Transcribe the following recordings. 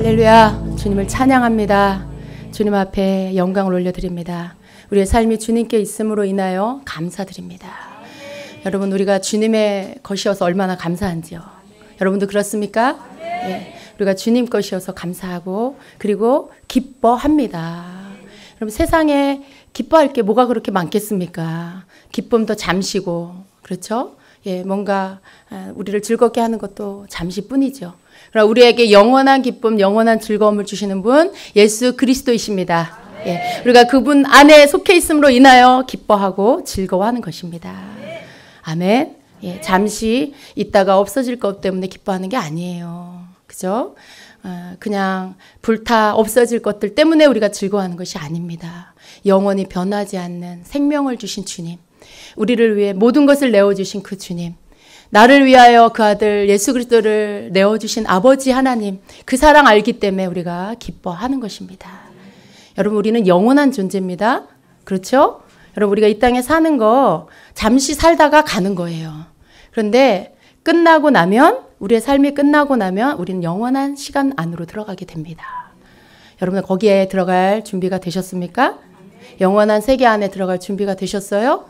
할렐루야. 주님을 찬양합니다. 주님 앞에 영광을 올려드립니다. 우리의 삶이 주님께 있음으로 인하여 감사드립니다. 여러분, 우리가 주님의 것이어서 얼마나 감사한지요. 여러분도 그렇습니까? 예, 우리가 주님 것이어서 감사하고 그리고 기뻐합니다. 여러분, 세상에 기뻐할 게 뭐가 그렇게 많겠습니까? 기쁨도 잠시고, 그렇죠? 예, 뭔가 우리를 즐겁게 하는 것도 잠시뿐이죠. 그러나 우리에게 영원한 기쁨, 영원한 즐거움을 주시는 분 예수 그리스도이십니다. 예, 우리가 그분 안에 속해 있음으로 인하여 기뻐하고 즐거워하는 것입니다. 아멘. 예, 잠시 있다가 없어질 것 때문에 기뻐하는 게 아니에요. 그죠? 그냥 불타 없어질 것들 때문에 우리가 즐거워하는 것이 아닙니다. 영원히 변하지 않는 생명을 주신 주님, 우리를 위해 모든 것을 내어주신 그 주님, 나를 위하여 그 아들 예수 그리스도를 내어주신 아버지 하나님, 그 사랑 알기 때문에 우리가 기뻐하는 것입니다. 여러분, 우리는 영원한 존재입니다. 그렇죠? 여러분, 우리가 이 땅에 사는 거 잠시 살다가 가는 거예요. 그런데 끝나고 나면, 우리의 삶이 끝나고 나면 우리는 영원한 시간 안으로 들어가게 됩니다. 여러분, 거기에 들어갈 준비가 되셨습니까? 영원한 세계 안에 들어갈 준비가 되셨어요?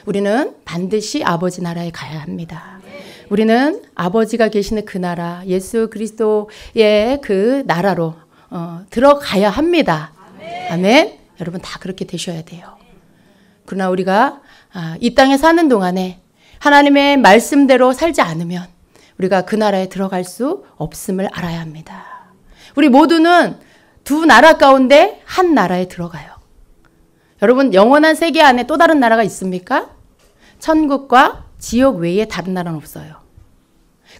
우리는 반드시 아버지 나라에 가야 합니다. 우리는 아버지가 계시는 그 나라, 예수 그리스도의 그 나라로 들어가야 합니다. 아멘. 여러분, 다 그렇게 되셔야 돼요. 그러나 우리가 이 땅에 사는 동안에 하나님의 말씀대로 살지 않으면 우리가 그 나라에 들어갈 수 없음을 알아야 합니다. 우리 모두는 두 나라 가운데 한 나라에 들어가요. 여러분, 영원한 세계 안에 또 다른 나라가 있습니까? 천국과 지옥 외에 다른 나라는 없어요.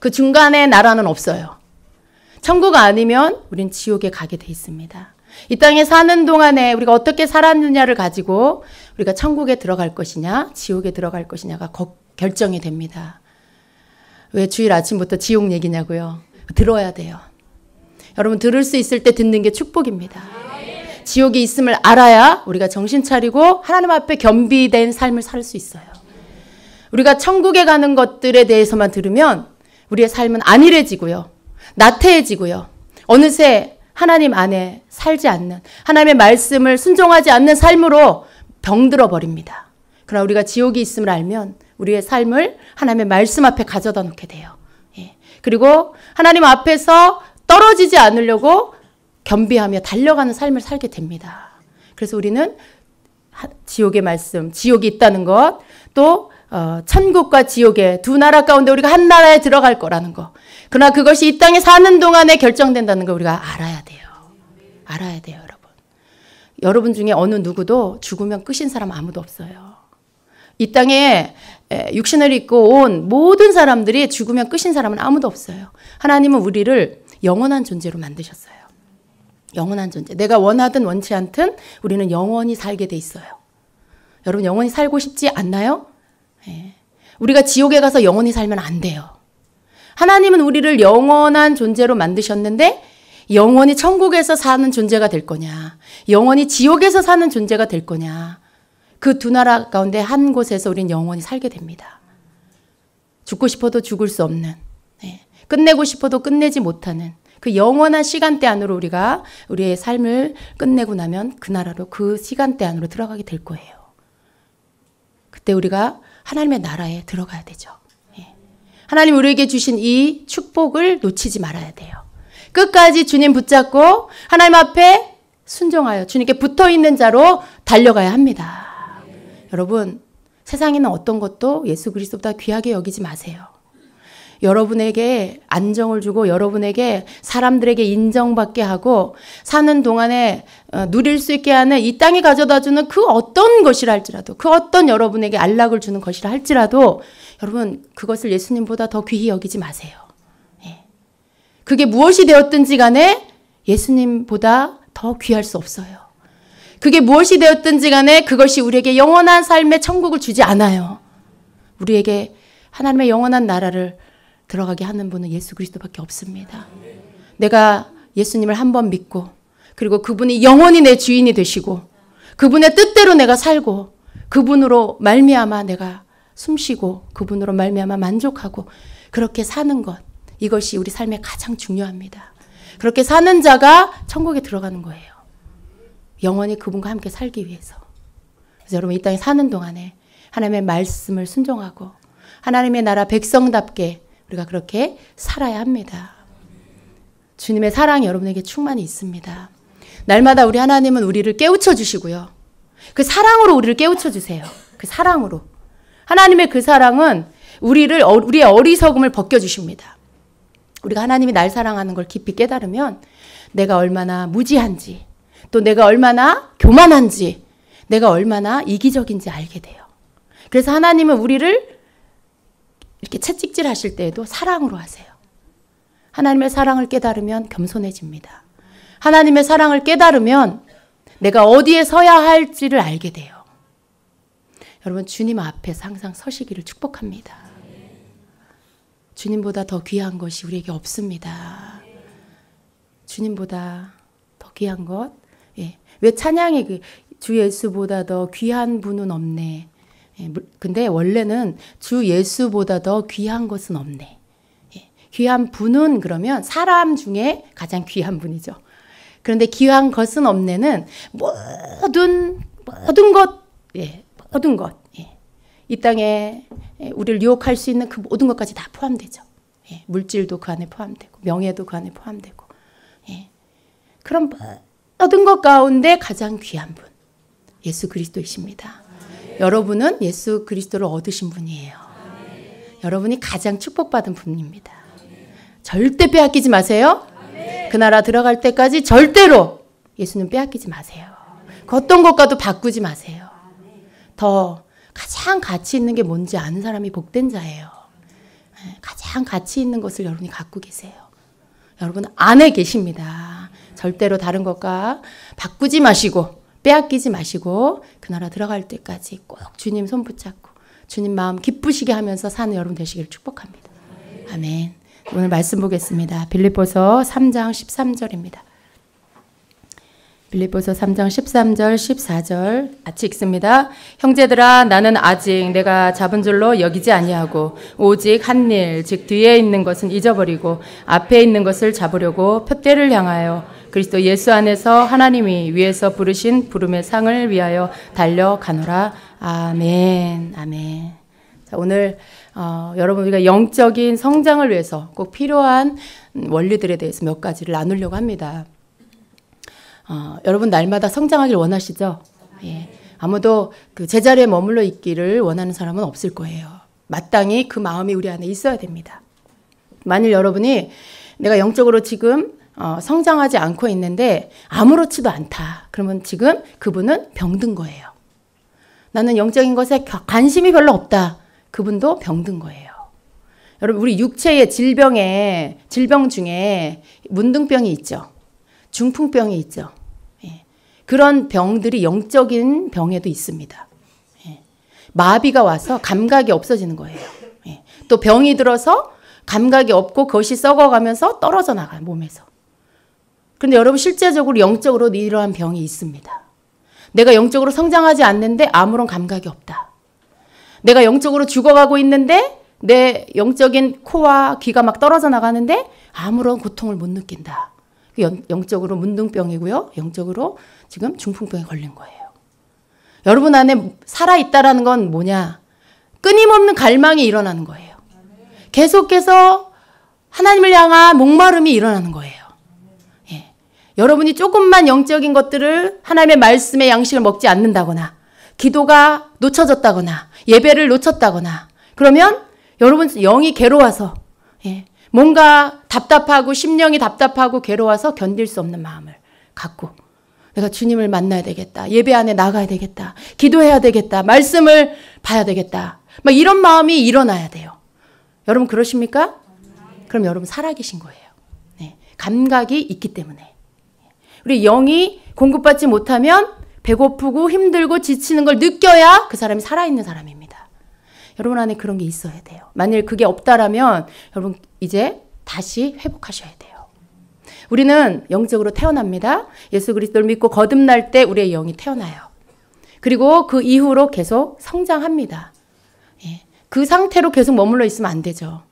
그 중간에 나라는 없어요. 천국 아니면 우린 지옥에 가게 돼 있습니다. 이 땅에 사는 동안에 우리가 어떻게 살았느냐를 가지고 우리가 천국에 들어갈 것이냐, 지옥에 들어갈 것이냐가 결정이 됩니다. 왜 주일 아침부터 지옥 얘기냐고요? 들어야 돼요. 여러분, 들을 수 있을 때 듣는 게 축복입니다. 지옥이 있음을 알아야 우리가 정신 차리고 하나님 앞에 겸비된 삶을 살 수 있어요. 우리가 천국에 가는 것들에 대해서만 들으면 우리의 삶은 안일해지고요, 나태해지고요, 어느새 하나님 안에 살지 않는, 하나님의 말씀을 순종하지 않는 삶으로 병들어 버립니다. 그러나 우리가 지옥이 있음을 알면 우리의 삶을 하나님의 말씀 앞에 가져다 놓게 돼요. 예. 그리고 하나님 앞에서 떨어지지 않으려고 겸비하며 달려가는 삶을 살게 됩니다. 그래서 우리는 지옥의 말씀, 지옥이 있다는 것, 또 천국과 지옥의 두 나라 가운데 우리가 한 나라에 들어갈 거라는 거. 그러나 그것이 이 땅에 사는 동안에 결정된다는 걸 우리가 알아야 돼요. 알아야 돼요, 여러분. 여러분 중에 어느 누구도 죽으면 끝인 사람 아무도 없어요. 이 땅에 육신을 입고 온 모든 사람들이 죽으면 끝인 사람은 아무도 없어요. 하나님은 우리를 영원한 존재로 만드셨어요. 영원한 존재. 내가 원하든 원치 않든 우리는 영원히 살게 돼 있어요. 여러분, 영원히 살고 싶지 않나요? 예. 우리가 지옥에 가서 영원히 살면 안 돼요. 하나님은 우리를 영원한 존재로 만드셨는데 영원히 천국에서 사는 존재가 될 거냐, 영원히 지옥에서 사는 존재가 될 거냐, 그 두 나라 가운데 한 곳에서 우리는 영원히 살게 됩니다. 죽고 싶어도 죽을 수 없는, 끝내고 싶어도 끝내지 못하는 그 영원한 시간대 안으로 우리가 우리의 삶을 끝내고 나면 그 나라로, 그 시간대 안으로 들어가게 될 거예요. 그때 우리가 하나님의 나라에 들어가야 되죠. 하나님 우리에게 주신 이 축복을 놓치지 말아야 돼요. 끝까지 주님 붙잡고 하나님 앞에 순종하여 주님께 붙어있는 자로 달려가야 합니다. 여러분, 세상에는 어떤 것도 예수 그리스도보다 귀하게 여기지 마세요. 여러분에게 안정을 주고 여러분에게 사람들에게 인정받게 하고 사는 동안에 누릴 수 있게 하는 이 땅이 가져다주는 그 어떤 것이라 할지라도, 그 어떤 여러분에게 안락을 주는 것이라 할지라도 여러분, 그것을 예수님보다 더 귀히 여기지 마세요. 예. 그게 무엇이 되었든지 간에 예수님보다 더 귀할 수 없어요. 그게 무엇이 되었든지 간에 그것이 우리에게 영원한 삶의 천국을 주지 않아요. 우리에게 하나님의 영원한 나라를 들어가게 하는 분은 예수 그리스도밖에 없습니다. 내가 예수님을 한번 믿고 그리고 그분이 영원히 내 주인이 되시고 그분의 뜻대로 내가 살고 그분으로 말미암아 내가 숨쉬고 그분으로 말미암아 만족하고 그렇게 사는 것, 이것이 우리 삶에 가장 중요합니다. 그렇게 사는 자가 천국에 들어가는 거예요. 영원히 그분과 함께 살기 위해서. 그래서 여러분 이 땅에 사는 동안에 하나님의 말씀을 순종하고 하나님의 나라 백성답게 우리가 그렇게 살아야 합니다. 주님의 사랑이 여러분에게 충만히 있습니다. 날마다 우리 하나님은 우리를 깨우쳐 주시고요. 그 사랑으로 우리를 깨우쳐 주세요. 그 사랑으로. 하나님의 그 사랑은 우리의 어리석음을 벗겨주십니다. 우리가 하나님이 날 사랑하는 걸 깊이 깨달으면 내가 얼마나 무지한지 또 내가 얼마나 교만한지 내가 얼마나 이기적인지 알게 돼요. 그래서 하나님은 우리를 이렇게 채찍질 하실 때에도 사랑으로 하세요. 하나님의 사랑을 깨달으면 겸손해집니다. 하나님의 사랑을 깨달으면 내가 어디에 서야 할지를 알게 돼요. 여러분 주님 앞에서 항상 서시기를 축복합니다. 주님보다 더 귀한 것이 우리에게 없습니다. 주님보다 더 귀한 것. 예. 왜 찬양이 주 예수보다 더 귀한 분은 없네. 예. 근데 원래는 주 예수보다 더 귀한 것은 없네. 예. 귀한 분은 그러면 사람 중에 가장 귀한 분이죠. 그런데 귀한 것은 없네는 모든 것, 예, 모든 것, 예. 이 땅에 우리를 유혹할 수 있는 그 모든 것까지 다 포함되죠. 예. 물질도 그 안에 포함되고 명예도 그 안에 포함되고, 예. 그런 모든 것 가운데 가장 귀한 분, 예수 그리스도이십니다. 여러분은 예수 그리스도를 얻으신 분이에요. 여러분이 가장 축복받은 분입니다. 절대 빼앗기지 마세요. 그 나라 들어갈 때까지 절대로 예수님 빼앗기지 마세요. 그 어떤 것과도 바꾸지 마세요. 더 가장 가치 있는 게 뭔지 아는 사람이 복된 자예요. 가장 가치 있는 것을 여러분이 갖고 계세요. 여러분 안에 계십니다. 절대로 다른 것과 바꾸지 마시고 빼앗기지 마시고 그 나라 들어갈 때까지 꼭 주님 손 붙잡고 주님 마음 기쁘시게 하면서 사는 여러분 되시기를 축복합니다. 아멘. 오늘 말씀 보겠습니다. 빌립보서 3장 13절입니다. 빌립보서 3장 13절 14절 같이 읽습니다. 형제들아 나는 아직 내가 잡은 줄로 여기지 아니하고 오직 한 일 즉 뒤에 있는 것은 잊어버리고 앞에 있는 것을 잡으려고 표대를 향하여 그리스도 예수 안에서 하나님이 위에서 부르신 부름의 상을 위하여 달려가노라. 아멘. 아멘. 자, 오늘 여러분 우리가 영적인 성장을 위해서 꼭 필요한 원리들에 대해서 몇 가지를 나누려고 합니다. 여러분 날마다 성장하길 원하시죠? 예. 아무도 그 제자리에 머물러 있기를 원하는 사람은 없을 거예요. 마땅히 그 마음이 우리 안에 있어야 됩니다. 만일 여러분이 내가 영적으로 지금 성장하지 않고 있는데 아무렇지도 않다. 그러면 지금 그분은 병든 거예요. 나는 영적인 것에 관심이 별로 없다. 그분도 병든 거예요. 여러분 우리 육체의 질병 중에 문둥병이 있죠. 중풍병이 있죠. 예. 그런 병들이 영적인 병에도 있습니다. 예. 마비가 와서 감각이 없어지는 거예요. 예. 또 병이 들어서 감각이 없고 그것이 썩어가면서 떨어져 나가요. 몸에서. 그런데 여러분 실제적으로 영적으로 이러한 병이 있습니다. 내가 영적으로 성장하지 않는데 아무런 감각이 없다. 내가 영적으로 죽어가고 있는데 내 영적인 코와 귀가 막 떨어져 나가는데 아무런 고통을 못 느낀다. 영적으로 문둥병이고요. 영적으로 지금 중풍병에 걸린 거예요. 여러분 안에 살아있다라는 건 뭐냐? 끊임없는 갈망이 일어나는 거예요. 계속해서 하나님을 향한 목마름이 일어나는 거예요. 예. 여러분이 조금만 영적인 것들을 하나님의 말씀의 양식을 먹지 않는다거나 기도가 놓쳐졌다거나 예배를 놓쳤다거나 그러면 여러분 영이 괴로워서 뭔가 답답하고 심령이 답답하고 괴로워서 견딜 수 없는 마음을 갖고 내가 주님을 만나야 되겠다. 예배 안에 나가야 되겠다. 기도해야 되겠다. 말씀을 봐야 되겠다. 막 이런 마음이 일어나야 돼요. 여러분 그러십니까? 그럼 여러분 살아계신 거예요. 네. 감각이 있기 때문에. 우리 영이 공급받지 못하면 배고프고 힘들고 지치는 걸 느껴야 그 사람이 살아있는 사람입니다. 여러분 안에 그런 게 있어야 돼요. 만일 그게 없다라면 여러분 이제 다시 회복하셔야 돼요. 우리는 영적으로 태어납니다. 예수 그리스도를 믿고 거듭날 때 우리의 영이 태어나요. 그리고 그 이후로 계속 성장합니다. 예. 그 상태로 계속 머물러 있으면 안 되죠.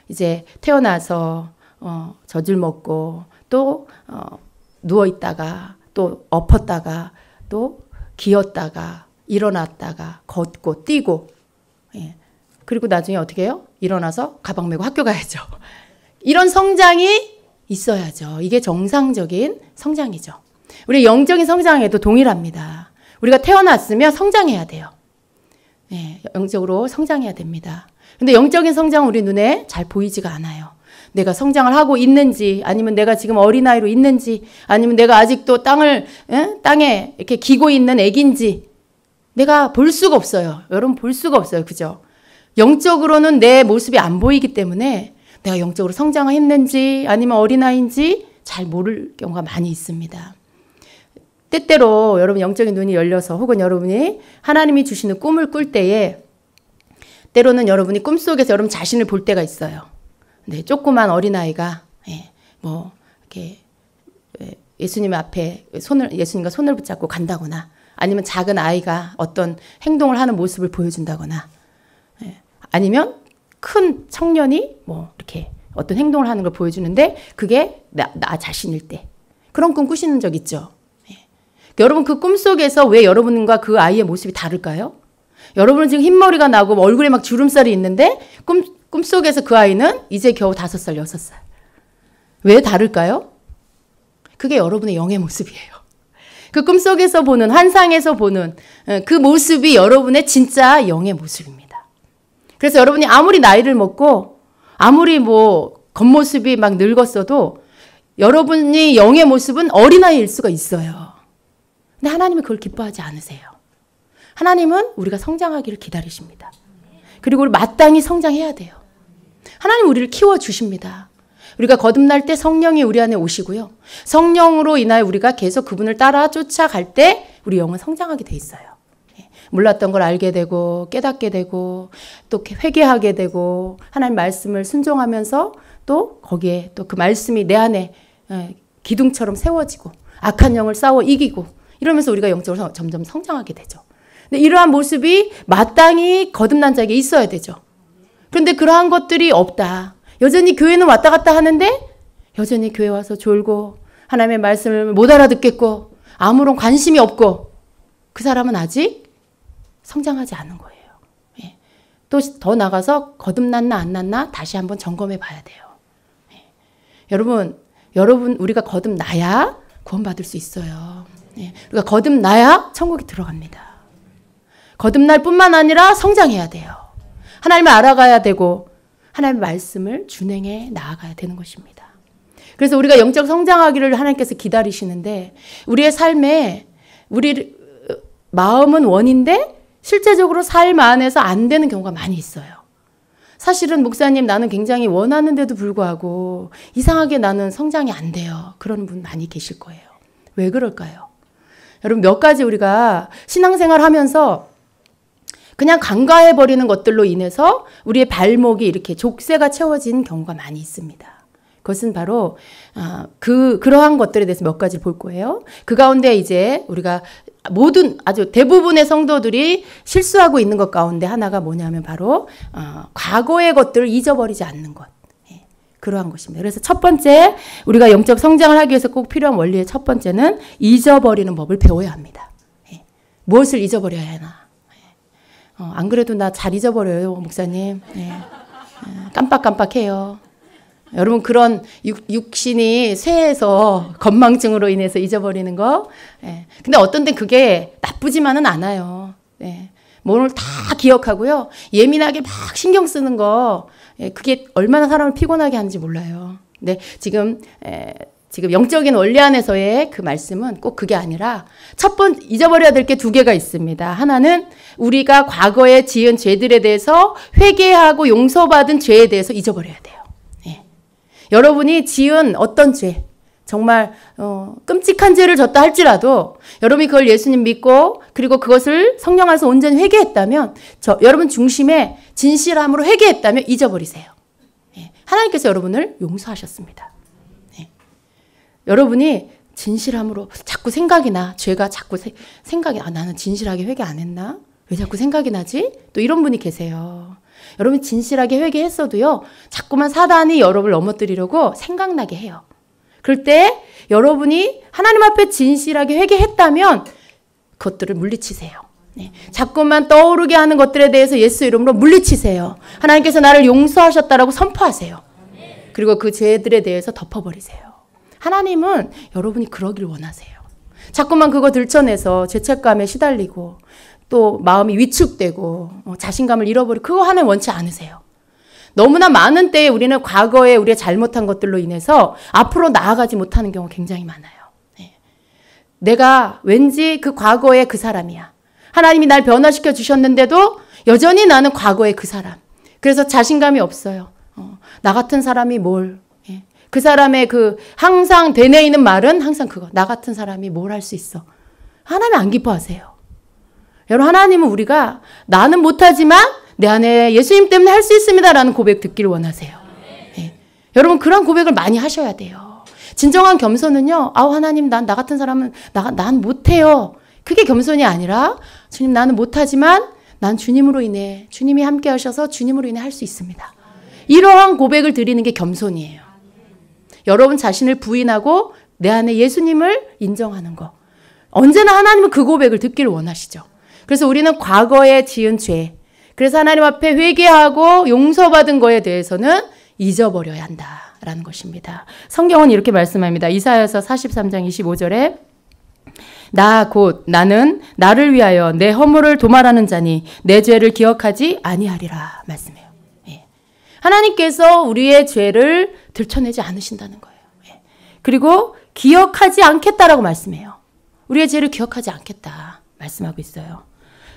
이제 태어나서 젖을 먹고 또 누워있다가 또 엎었다가 또 기었다가 일어났다가 걷고 뛰고 예. 그리고 나중에 어떻게 해요? 일어나서 가방 메고 학교 가야죠. 이런 성장이 있어야죠. 이게 정상적인 성장이죠. 우리 영적인 성장에도 동일합니다. 우리가 태어났으면 성장해야 돼요. 예, 영적으로 성장해야 됩니다. 근데 영적인 성장은 우리 눈에 잘 보이지가 않아요. 내가 성장을 하고 있는지, 아니면 내가 지금 어린아이로 있는지, 아니면 내가 아직도 땅에 이렇게 기고 있는 애기인지 내가 볼 수가 없어요. 여러분 볼 수가 없어요. 그죠? 영적으로는 내 모습이 안 보이기 때문에 내가 영적으로 성장을 했는지 아니면 어린아이인지 잘 모를 경우가 많이 있습니다. 때때로 여러분 영적인 눈이 열려서 혹은 여러분이 하나님이 주시는 꿈을 꿀 때에 때로는 여러분이 꿈속에서 여러분 자신을 볼 때가 있어요. 네, 조그만 어린아이가 이렇게 예수님 앞에 예수님과 손을 붙잡고 간다거나 아니면 작은 아이가 어떤 행동을 하는 모습을 보여준다거나 아니면 큰 청년이 이렇게 어떤 행동을 하는 걸 보여주는데 그게 나 자신일 때 그런 꿈 꾸시는 적 있죠. 여러분 그 꿈속에서 왜 여러분과 그 아이의 모습이 다를까요? 여러분은 지금 흰머리가 나고 얼굴에 막 주름살이 있는데 꿈속에서 그 아이는 이제 겨우 5살, 6살. 왜 다를까요? 그게 여러분의 영의 모습이에요. 그 꿈속에서 보는, 환상에서 보는 그 모습이 여러분의 진짜 영의 모습입니다. 그래서 여러분이 아무리 나이를 먹고 아무리 겉모습이 막 늙었어도 여러분이 영의 모습은 어린아이일 수가 있어요. 근데 하나님은 그걸 기뻐하지 않으세요. 하나님은 우리가 성장하기를 기다리십니다. 그리고 우리 마땅히 성장해야 돼요. 하나님 우리를 키워주십니다. 우리가 거듭날 때 성령이 우리 안에 오시고요. 성령으로 인하여 우리가 계속 그분을 따라 쫓아갈 때 우리 영은 성장하게 돼 있어요. 몰랐던 걸 알게 되고 깨닫게 되고 또 회개하게 되고 하나님 말씀을 순종하면서 또 거기에 또 그 말씀이 내 안에 기둥처럼 세워지고 악한 영을 싸워 이기고 이러면서 우리가 영적으로 점점 성장하게 되죠. 근데 이러한 모습이 마땅히 거듭난 자에게 있어야 되죠. 그런데 그러한 것들이 없다. 여전히 교회는 왔다 갔다 하는데 여전히 교회 와서 졸고 하나님의 말씀을 못 알아듣겠고 아무런 관심이 없고 그 사람은 아직 성장하지 않은 거예요. 예. 또 더 나가서 거듭났나 안 났나 다시 한번 점검해 봐야 돼요. 예. 여러분 우리가 거듭나야 구원받을 수 있어요. 예. 우리가 거듭나야 천국에 들어갑니다. 거듭날 뿐만 아니라 성장해야 돼요. 하나님을 알아가야 되고 하나님의 말씀을 준행해 나아가야 되는 것입니다. 그래서 우리가 영적 성장하기를 하나님께서 기다리시는데 우리의 삶에 우리 마음은 원인데 실제적으로 삶 안에서 안 되는 경우가 많이 있어요. 사실은 목사님 나는 굉장히 원하는데도 불구하고 이상하게 나는 성장이 안 돼요. 그런 분 많이 계실 거예요. 왜 그럴까요? 여러분 몇 가지 우리가 신앙생활 하면서 그냥 간과해버리는 것들로 인해서 우리의 발목이 이렇게 족쇄가 채워진 경우가 많이 있습니다. 그것은 바로 그러한 것들에 대해서 몇 가지 볼 거예요. 그 가운데 이제 우리가 아주 대부분의 성도들이 실수하고 있는 것 가운데 하나가 뭐냐면 바로 과거의 것들을 잊어버리지 않는 것. 그러한 것입니다. 그래서 첫 번째 우리가 영적 성장을 하기 위해서 꼭 필요한 원리의 첫 번째는 잊어버리는 법을 배워야 합니다. 무엇을 잊어버려야 하나? 안 그래도 나 잘 잊어버려요, 목사님. 깜빡깜빡해요. 여러분 그런 육신이 쇠해서 건망증으로 인해서 잊어버리는 거. 근데 어떤 때 그게 나쁘지만은 않아요. 뭐를 다 기억하고요. 예민하게 막 신경 쓰는 거. 그게 얼마나 사람을 피곤하게 하는지 몰라요. 근데 지금 영적인 원리 안에서의 그 말씀은 꼭 그게 아니라 잊어버려야 될 게 2개가 있습니다. 하나는 우리가 과거에 지은 죄들에 대해서 회개하고 용서받은 죄에 대해서 잊어버려야 돼요. 여러분이 지은 어떤 죄, 정말 끔찍한 죄를 졌다 할지라도 여러분이 그걸 예수님 믿고 그리고 그것을 성령 안에서 온전히 회개했다면 여러분 중심에 진실함으로 회개했다면 잊어버리세요. 하나님께서 여러분을 용서하셨습니다. 여러분이 진실함으로 자꾸 생각이 나. 죄가 자꾸 생각이 나는 진실하게 회개 안 했나? 왜 자꾸 생각이 나지? 또 이런 분이 계세요. 여러분이 진실하게 회개했어도요. 자꾸만 사단이 여러분을 넘어뜨리려고 생각나게 해요. 그럴 때 여러분이 하나님 앞에 진실하게 회개했다면 그것들을 물리치세요. 네. 자꾸만 떠오르게 하는 것들에 대해서 예수 이름으로 물리치세요. 하나님께서 나를 용서하셨다라고 선포하세요. 그리고 그 죄들에 대해서 덮어버리세요. 하나님은 여러분이 그러길 원하세요. 자꾸만 그거 들춰내서 죄책감에 시달리고 또 마음이 위축되고 자신감을 잃어버리고 그거 하나님 원치 않으세요. 너무나 많은 때에 우리는 과거에 우리가 잘못한 것들로 인해서 앞으로 나아가지 못하는 경우가 굉장히 많아요. 네. 내가 왠지 그 과거의 그 사람이야. 하나님이 날 변화시켜 주셨는데도 여전히 나는 과거의 그 사람. 그래서 자신감이 없어요. 나 같은 사람이 뭘. 예. 그 사람의 그 항상 되뇌이는 말은 항상 그거. 나 같은 사람이 뭘 할 수 있어. 하나님 안 기뻐하세요. 여러분 하나님은 우리가 나는 못하지만 내 안에 예수님 때문에 할 수 있습니다 라는 고백 듣기를 원하세요. 예. 여러분 그런 고백을 많이 하셔야 돼요. 진정한 겸손은요. 아우 하나님 나 같은 사람은 난 못해요. 그게 겸손이 아니라 주님 나는 못하지만 난 주님으로 인해 주님이 함께 하셔서 주님으로 인해 할 수 있습니다. 이러한 고백을 드리는 게 겸손이에요. 여러분 자신을 부인하고 내 안에 예수님을 인정하는 거. 언제나 하나님은 그 고백을 듣기를 원하시죠. 그래서 우리는 과거에 지은 죄, 그래서 하나님 앞에 회개하고 용서받은 거에 대해서는 잊어버려야 한다라는 것입니다. 성경은 이렇게 말씀합니다. 이사야서 43장 25절에 나 곧 나는 나를 위하여 내 허물을 도말하는 자니 내 죄를 기억하지 아니하리라 말씀해요. 예. 하나님께서 우리의 죄를 들춰내지 않으신다는 거예요. 예. 그리고 기억하지 않겠다라고 말씀해요. 우리의 죄를 기억하지 않겠다 말씀하고 있어요.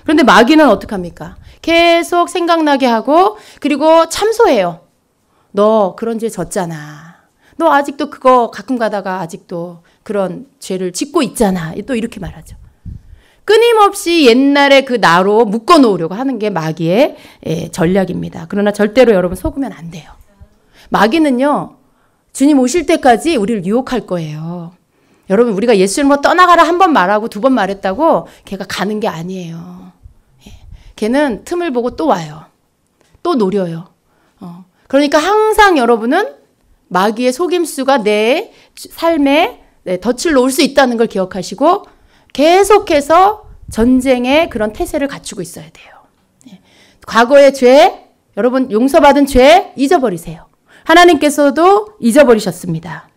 그런데 마귀는 어떡합니까? 계속 생각나게 하고 그리고 참소해요. 너 그런 죄 졌잖아. 너 아직도 그거 가끔 가다가 아직도 그런 죄를 짓고 있잖아. 또 이렇게 말하죠. 끊임없이 옛날에 그 나로 묶어놓으려고 하는 게 마귀의 전략입니다. 그러나 절대로 여러분 속으면 안 돼요. 마귀는요. 주님 오실 때까지 우리를 유혹할 거예요. 여러분 우리가 예수님으로 떠나가라 한 번 말하고 두 번 말했다고 걔가 가는 게 아니에요. 걔는 틈을 보고 또 와요. 또 노려요. 그러니까 항상 여러분은 마귀의 속임수가 내 삶에 덫을 놓을 수 있다는 걸 기억하시고 계속해서 전쟁의 그런 태세를 갖추고 있어야 돼요. 과거의 죄, 여러분 용서받은 죄 잊어버리세요. 하나님께서도 잊어버리셨습니다.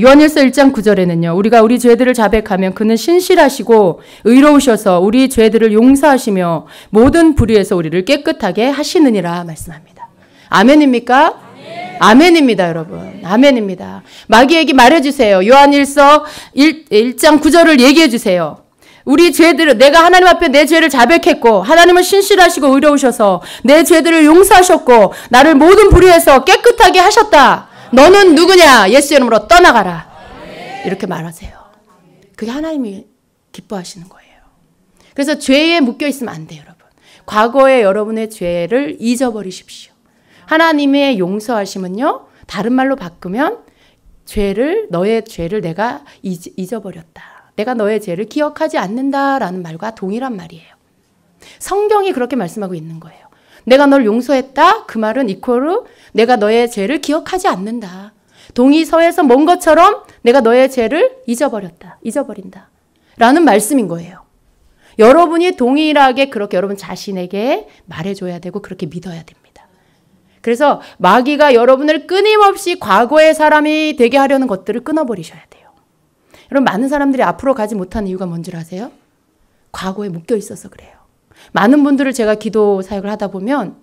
요한일서 1장 9절에는요. 우리가 우리 죄들을 자백하면 그는 신실하시고 의로우셔서 우리 죄들을 용서하시며 모든 불의에서 우리를 깨끗하게 하시느니라 말씀합니다. 아멘입니까? 아멘입니다, 여러분. 아멘입니다. 마귀에게 말해주세요. 요한일서 1장 9절을 얘기해주세요. 우리 죄들을 내가 하나님 앞에 내 죄를 자백했고 하나님은 신실하시고 의로우셔서 내 죄들을 용서하셨고 나를 모든 불의에서 깨끗하게 하셨다. 너는 누구냐? 예수 이름으로 떠나가라. 이렇게 말하세요. 그게 하나님이 기뻐하시는 거예요. 그래서 죄에 묶여있으면 안 돼요, 여러분. 과거의 여러분의 죄를 잊어버리십시오. 하나님의 용서하심은요. 다른 말로 바꾸면 너의 죄를 내가 잊어버렸다. 내가 너의 죄를 기억하지 않는다라는 말과 동일한 말이에요. 성경이 그렇게 말씀하고 있는 거예요. 내가 널 용서했다. 그 말은 이코르 내가 너의 죄를 기억하지 않는다. 동의서에서 뭔 것처럼 내가 너의 죄를 잊어버린다. 라는 말씀인 거예요. 여러분이 동일하게 그렇게 여러분 자신에게 말해줘야 되고 그렇게 믿어야 됩니다. 그래서 마귀가 여러분을 끊임없이 과거의 사람이 되게 하려는 것들을 끊어버리셔야 돼요. 여러분 많은 사람들이 앞으로 가지 못하는 이유가 뭔지 아세요? 과거에 묶여 있어서 그래요. 많은 분들을 제가 기도 사역을 하다 보면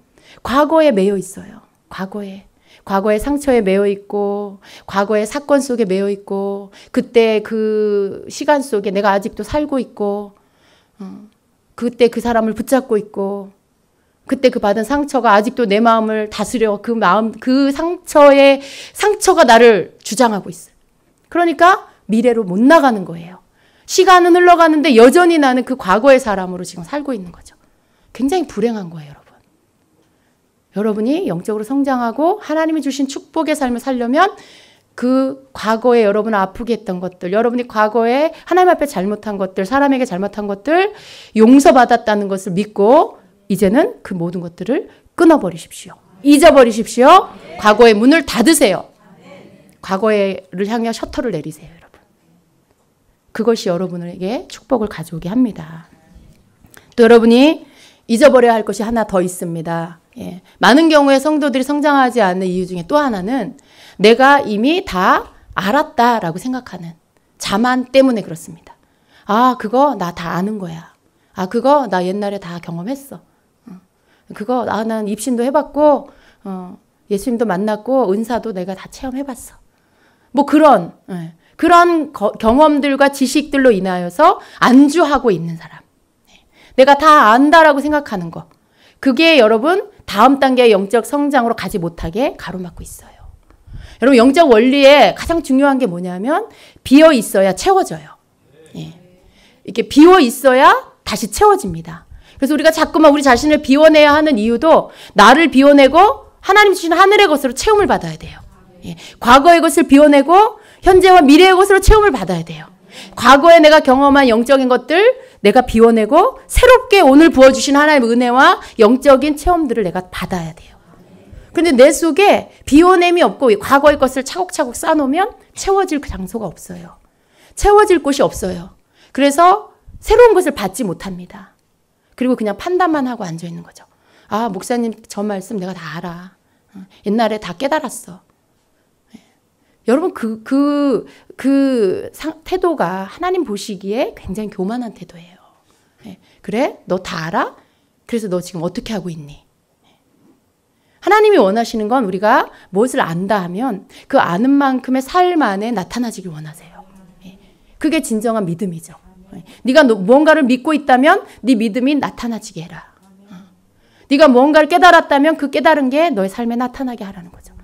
과거에 매여 있어요. 과거의 상처에 매여 있고 과거의 사건 속에 매여 있고 그때 그 시간 속에 내가 아직도 살고 있고 그때 그 사람을 붙잡고 있고 그때 그 받은 상처가 아직도 내 마음을 다스려 그 상처가 나를 주장하고 있어요. 그러니까 미래로 못 나가는 거예요. 시간은 흘러가는데 여전히 나는 그 과거의 사람으로 지금 살고 있는 거죠. 굉장히 불행한 거예요, 여러분. 여러분이 영적으로 성장하고 하나님이 주신 축복의 삶을 살려면 그 과거에 여러분을 아프게 했던 것들, 여러분이 과거에 하나님 앞에 잘못한 것들, 사람에게 잘못한 것들 용서받았다는 것을 믿고 이제는 그 모든 것들을 끊어버리십시오. 잊어버리십시오. 과거의 문을 닫으세요. 과거를 향해 셔터를 내리세요, 여러분. 그것이 여러분에게 축복을 가져오게 합니다. 또 여러분이 잊어버려야 할 것이 하나 더 있습니다. 예. 많은 경우에 성도들이 성장하지 않는 이유 중에 또 하나는 내가 이미 다 알았다라고 생각하는 자만 때문에 그렇습니다. 아, 그거 나 다 아는 거야. 아, 그거 나 옛날에 다 경험했어. 그거 난 입신도 해봤고 예수님도 만났고 은사도 내가 다 체험해봤어. 뭐 그런 경험들과 지식들로 인하여서 안주하고 있는 사람. 내가 다 안다라고 생각하는 거. 그게 여러분 다음 단계의 영적 성장으로 가지 못하게 가로막고 있어요. 여러분 영적 원리에 가장 중요한 게 뭐냐면 비어 있어야 채워져요. 예. 이렇게 비어 있어야 다시 채워집니다. 그래서 우리가 자꾸만 우리 자신을 비워내야 하는 이유도 나를 비워내고 하나님 주신 하늘의 것으로 채움을 받아야 돼요. 예. 과거의 것을 비워내고 현재와 미래의 것으로 채움을 받아야 돼요. 과거에 내가 경험한 영적인 것들 내가 비워내고 새롭게 오늘 부어주신 하나님의 은혜와 영적인 체험들을 내가 받아야 돼요. 그런데 내 속에 비워냄이 없고 과거의 것을 차곡차곡 쌓아놓으면 채워질 장소가 없어요. 채워질 곳이 없어요. 그래서 새로운 것을 받지 못합니다. 그리고 그냥 판단만 하고 앉아있는 거죠. 아, 목사님 저 말씀 내가 다 알아. 옛날에 다 깨달았어. 여러분 태도가 하나님 보시기에 굉장히 교만한 태도예요. 그래? 너 다 알아? 그래서 너 지금 어떻게 하고 있니? 하나님이 원하시는 건 우리가 무엇을 안다 하면 그 아는 만큼의 삶 안에 나타나지길 원하세요. 그게 진정한 믿음이죠. 네가 무언가를 믿고 있다면 네 믿음이 나타나지게 해라. 네가 무언가를 깨달았다면 그 깨달은 게 너의 삶에 나타나게 하라는 거죠.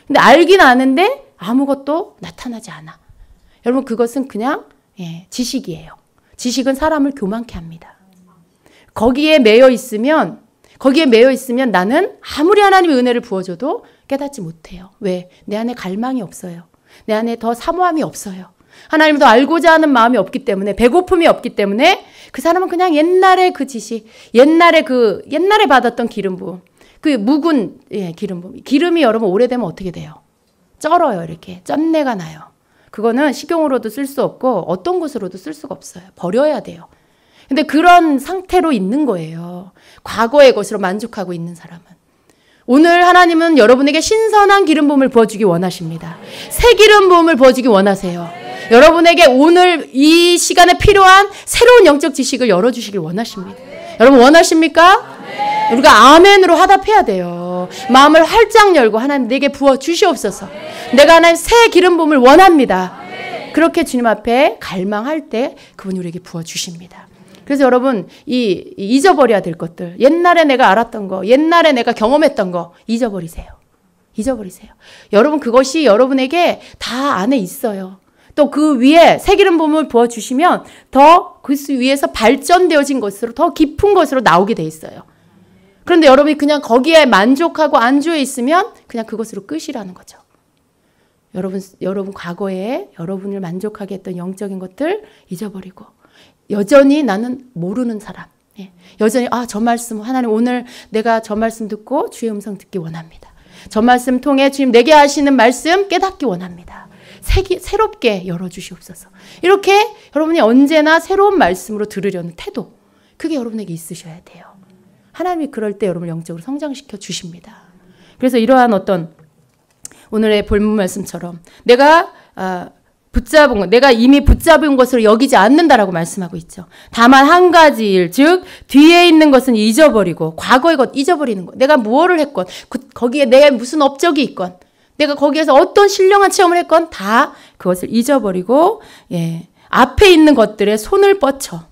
근데 알긴 아는데 아무것도 나타나지 않아. 여러분 그것은 그냥 지식이에요. 지식은 사람을 교만케 합니다. 거기에 매여 있으면 나는 아무리 하나님의 은혜를 부어줘도 깨닫지 못해요. 왜? 내 안에 갈망이 없어요. 내 안에 더 사모함이 없어요. 하나님을 더 알고자 하는 마음이 없기 때문에 배고픔이 없기 때문에 그 사람은 그냥 옛날의 그 지식, 옛날에 받았던 기름 부음, 그 묵은 기름 부음. 기름이 여러분 오래되면 어떻게 돼요? 쩔어요. 이렇게 쩐내가 나요. 그거는 식용으로도 쓸 수 없고 어떤 것으로도 쓸 수가 없어요. 버려야 돼요. 근데 그런 상태로 있는 거예요. 과거의 것으로 만족하고 있는 사람은. 오늘 하나님은 여러분에게 신선한 기름 부음을 부어주기 원하십니다. 새 기름 부음을 부어주기 원하세요. 여러분에게 오늘 이 시간에 필요한 새로운 영적 지식을 열어주시길 원하십니다. 여러분 원하십니까? 우리가 아멘으로 화답해야 돼요. 마음을 활짝 열고 하나님 내게 부어주시옵소서. 내가 하나님 새 기름 부음을 원합니다. 그렇게 주님 앞에 갈망할 때 그분이 우리에게 부어주십니다. 그래서 여러분 잊어버려야 될 것들, 옛날에 내가 알았던 거, 옛날에 내가 경험했던 거 잊어버리세요. 잊어버리세요. 여러분 그것이 여러분에게 다 안에 있어요. 또 그 위에 새 기름 부음을 부어주시면 더 그 위에서 발전되어진 것으로 더 깊은 것으로 나오게 돼 있어요. 그런데 여러분이 그냥 거기에 만족하고 안주해 있으면 그냥 그것으로 끝이라는 거죠. 여러분 과거에 여러분을 만족하게 했던 영적인 것들 잊어버리고 여전히 나는 모르는 사람. 여전히 저 말씀 하나님 오늘 내가 저 말씀 듣고 주의 음성 듣기 원합니다. 저 말씀 통해 주님 내게 하시는 말씀 깨닫기 원합니다. 새롭게 열어주시옵소서. 이렇게 여러분이 언제나 새로운 말씀으로 들으려는 태도 그게 여러분에게 있으셔야 돼요. 하나님이 그럴 때 여러분을 영적으로 성장시켜 주십니다. 그래서 이러한 어떤 오늘의 본문 말씀처럼 내가 이미 붙잡은 것으로 여기지 않는다라고 말씀하고 있죠. 다만 한 가지 일, 즉 뒤에 있는 것은 잊어버리고 과거의 것 잊어버리는 것. 내가 무엇을 했건 거기에 내 무슨 업적이 있건 내가 거기에서 어떤 신령한 체험을 했건 다 그것을 잊어버리고 앞에 있는 것들에 손을 뻗쳐.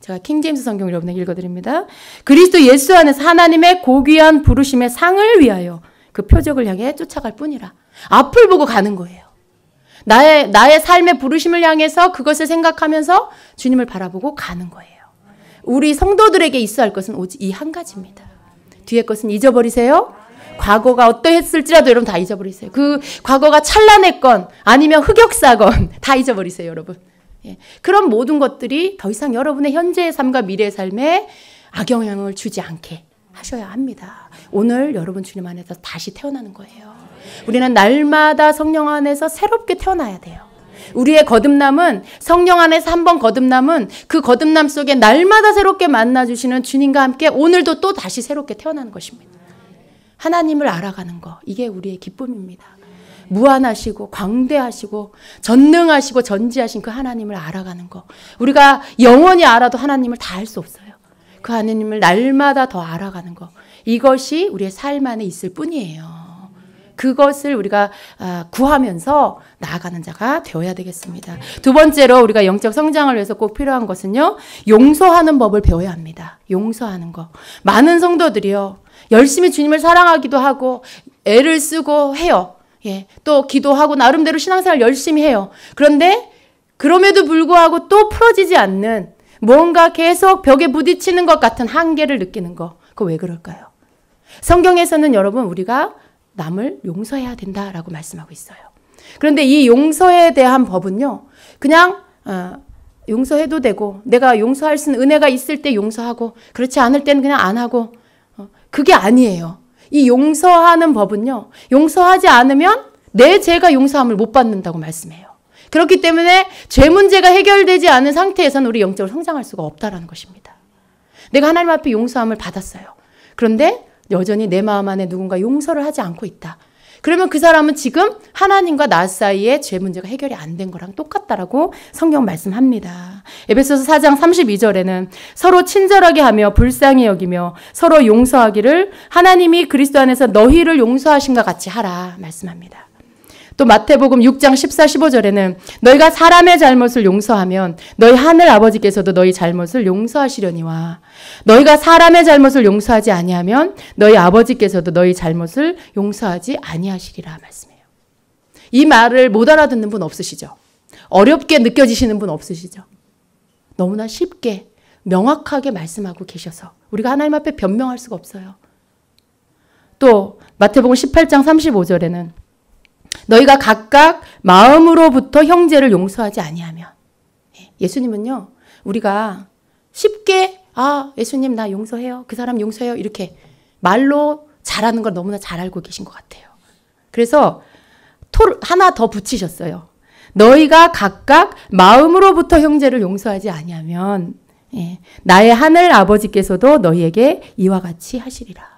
제가 킹제임스 성경 여러분에게 읽어드립니다. 그리스도 예수 안에서 하나님의 고귀한 부르심의 상을 위하여 그 표적을 향해 쫓아갈 뿐이라. 앞을 보고 가는 거예요. 나의 삶의 부르심을 향해서 그것을 생각하면서 주님을 바라보고 가는 거예요. 우리 성도들에게 있어야 할 것은 오직 이 한 가지입니다. 뒤에 것은 잊어버리세요. 과거가 어떠했을지라도 여러분 다 잊어버리세요. 그 과거가 찬란했건 아니면 흑역사건 다 잊어버리세요, 여러분. 그런 모든 것들이 더 이상 여러분의 현재의 삶과 미래의 삶에 악영향을 주지 않게 하셔야 합니다. 오늘 여러분 주님 안에서 다시 태어나는 거예요. 우리는 날마다 성령 안에서 새롭게 태어나야 돼요. 우리의 거듭남은 성령 안에서 한 번 거듭남은 그 거듭남 속에 날마다 새롭게 만나주시는 주님과 함께 오늘도 또 다시 새롭게 태어나는 것입니다. 하나님을 알아가는 거, 이게 우리의 기쁨입니다. 무한하시고 광대하시고 전능하시고 전지하신 그 하나님을 알아가는 거. 우리가 영원히 알아도 하나님을 다 알 수 없어요. 그 하나님을 날마다 더 알아가는 거. 이것이 우리의 삶 안에 있을 뿐이에요. 그것을 우리가 구하면서 나아가는 자가 되어야 되겠습니다. 두 번째로 우리가 영적 성장을 위해서 꼭 필요한 것은요. 용서하는 법을 배워야 합니다. 용서하는 거. 많은 성도들이요. 열심히 주님을 사랑하기도 하고 애를 쓰고 해요. 예, 또 기도하고 나름대로 신앙생활 열심히 해요. 그런데 그럼에도 불구하고 또 풀어지지 않는 뭔가 계속 벽에 부딪히는 것 같은 한계를 느끼는 거. 그거 왜 그럴까요? 성경에서는 여러분 우리가 남을 용서해야 된다라고 말씀하고 있어요. 그런데 이 용서에 대한 법은요. 그냥 용서해도 되고 내가 용서할 수 있는 은혜가 있을 때 용서하고 그렇지 않을 때는 그냥 안 하고 그게 아니에요. 이 용서하는 법은요. 용서하지 않으면 내 죄가 용서함을 못 받는다고 말씀해요. 그렇기 때문에 죄 문제가 해결되지 않은 상태에서는 우리 영적으로 성장할 수가 없다라는 것입니다. 내가 하나님 앞에 용서함을 받았어요. 그런데 여전히 내 마음 안에 누군가 용서를 하지 않고 있다. 그러면 그 사람은 지금 하나님과 나 사이에 죄 문제가 해결이 안 된 거랑 똑같다라고 성경 말씀합니다. 에베소서 4장 32절에는 서로 친절하게 하며 불쌍히 여기며 서로 용서하기를 하나님이 그리스도 안에서 너희를 용서하신과 같이 하라 말씀합니다. 또 마태복음 6장 14, 15절에는 너희가 사람의 잘못을 용서하면 너희 하늘 아버지께서도 너희 잘못을 용서하시려니와 너희가 사람의 잘못을 용서하지 아니하면 너희 아버지께서도 너희 잘못을 용서하지 아니하시리라 말씀해요. 이 말을 못 알아듣는 분 없으시죠? 어렵게 느껴지시는 분 없으시죠? 너무나 쉽게 명확하게 말씀하고 계셔서 우리가 하나님 앞에 변명할 수가 없어요. 또 마태복음 18장 35절에는 너희가 각각 마음으로부터 형제를 용서하지 아니하면 예수님은요. 우리가 쉽게 예수님 나 용서해요. 그 사람 용서해요. 이렇게 말로 잘하는 걸 너무나 잘 알고 계신 것 같아요. 그래서 하나 더 붙이셨어요. 너희가 각각 마음으로부터 형제를 용서하지 아니하면 나의 하늘 아버지께서도 너희에게 이와 같이 하시리라.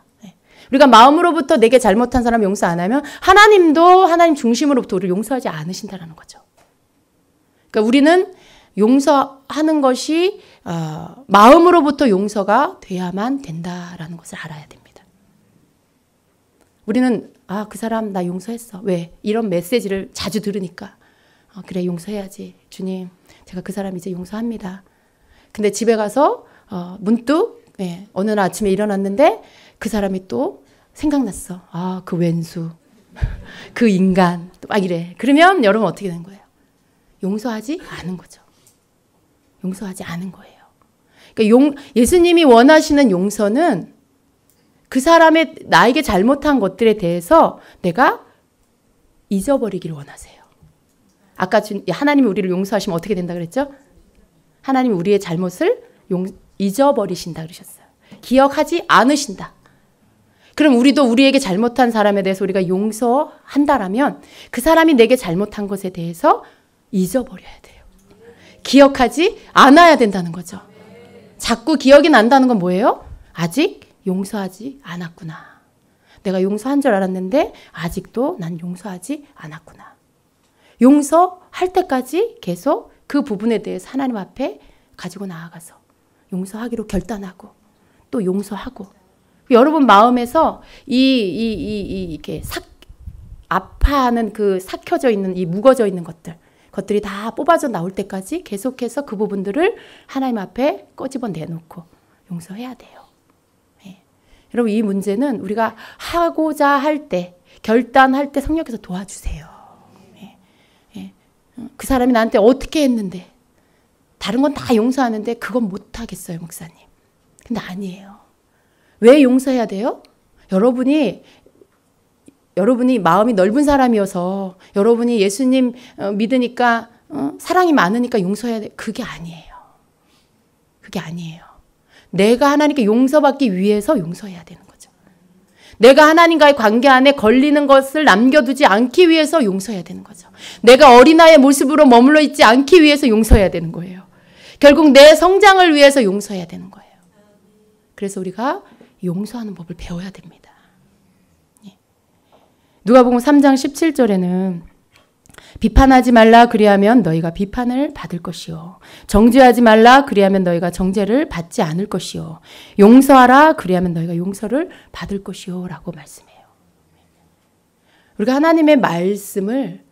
우리가 마음으로부터 내게 잘못한 사람 용서 안 하면 하나님도 하나님 중심으로부터 우리를 용서하지 않으신다는 거죠. 그러니까 우리는 용서하는 것이 마음으로부터 용서가 돼야만 된다라는 것을 알아야 됩니다. 우리는 그 사람 나 용서했어. 왜? 이런 메시지를 자주 들으니까 그래 용서해야지. 주님 제가 그 사람 이제 용서합니다. 근데 집에 가서 문득 어느 날 아침에 일어났는데 그 사람이 또 생각났어. 그 왼수, 그 인간, 막 이래. 그러면 여러분 어떻게 되는 거예요? 용서하지 않은 거죠. 용서하지 않은 거예요. 그러니까 예수님이 원하시는 용서는 그 사람의 나에게 잘못한 것들에 대해서 내가 잊어버리기를 원하세요. 아까 하나님이 우리를 용서하시면 어떻게 된다 그랬죠? 하나님이 우리의 잘못을 잊어버리신다 그러셨어요. 기억하지 않으신다. 그럼 우리도 우리에게 잘못한 사람에 대해서 우리가 용서한다라면 그 사람이 내게 잘못한 것에 대해서 잊어버려야 돼요. 기억하지 않아야 된다는 거죠. 자꾸 기억이 난다는 건 뭐예요? 아직 용서하지 않았구나. 내가 용서한 줄 알았는데 아직도 난 용서하지 않았구나. 용서할 때까지 계속 그 부분에 대해서 하나님 앞에 가지고 나아가서 용서하기로 결단하고 또 용서하고 여러분 마음에서 이렇게 아파하는 그 삭혀져 있는 이 묵어져 있는 것들이 다 뽑아져 나올 때까지 계속해서 그 부분들을 하나님 앞에 꺼집어 내놓고 용서해야 돼요. 여러분 이 문제는 우리가 하고자 할 때 결단할 때 성령께서 도와주세요. 그 사람이 나한테 어떻게 했는데 다른 건 다 용서하는데 그건 못하겠어요 목사님. 근데 아니에요. 왜 용서해야 돼요? 여러분이 마음이 넓은 사람이어서 여러분이 예수님 믿으니까 사랑이 많으니까 용서해야 돼. 그게 아니에요. 그게 아니에요. 내가 하나님께 용서받기 위해서 용서해야 되는 거죠. 내가 하나님과의 관계 안에 걸리는 것을 남겨두지 않기 위해서 용서해야 되는 거죠. 내가 어린아이의 모습으로 머물러 있지 않기 위해서 용서해야 되는 거예요. 결국 내 성장을 위해서 용서해야 되는 거예요. 그래서 우리가 용서하는 법을 배워야 됩니다. 누가복음 3장 17절에는 비판하지 말라 그리하면 너희가 비판을 받을 것이요. 정죄하지 말라 그리하면 너희가 정죄를 받지 않을 것이요. 용서하라 그리하면 너희가 용서를 받을 것이요. 라고 말씀해요. 우리가 하나님의 말씀을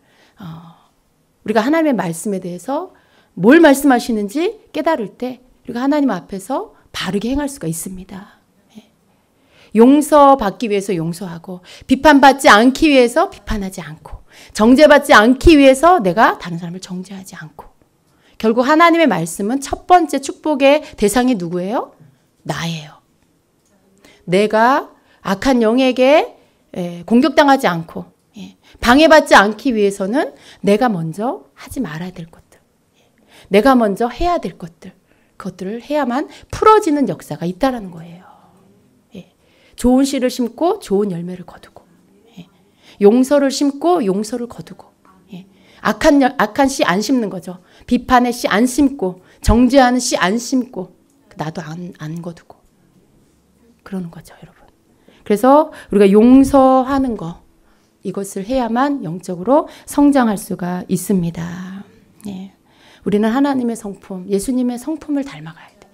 우리가 하나님의 말씀에 대해서 뭘 말씀하시는지 깨달을 때 우리가 하나님 앞에서 바르게 행할 수가 있습니다. 용서받기 위해서 용서하고 비판받지 않기 위해서 비판하지 않고 정죄받지 않기 위해서 내가 다른 사람을 정죄하지 않고 결국 하나님의 말씀은 첫 번째 축복의 대상이 누구예요? 나예요. 내가 악한 영에게 공격당하지 않고 방해받지 않기 위해서는 내가 먼저 하지 말아야 될 것들, 내가 먼저 해야 될 것들, 그것들을 해야만 풀어지는 역사가 있다는 거예요. 좋은 씨를 심고 좋은 열매를 거두고 용서를 심고 용서를 거두고 악한 씨 안 심는 거죠. 비판의 씨 안 심고 정죄하는 씨 안 심고 나도 안 거두고 그러는 거죠, 여러분. 그래서 우리가 용서하는 거 이것을 해야만 영적으로 성장할 수가 있습니다. 우리는 하나님의 성품, 예수님의 성품을 닮아가야 돼.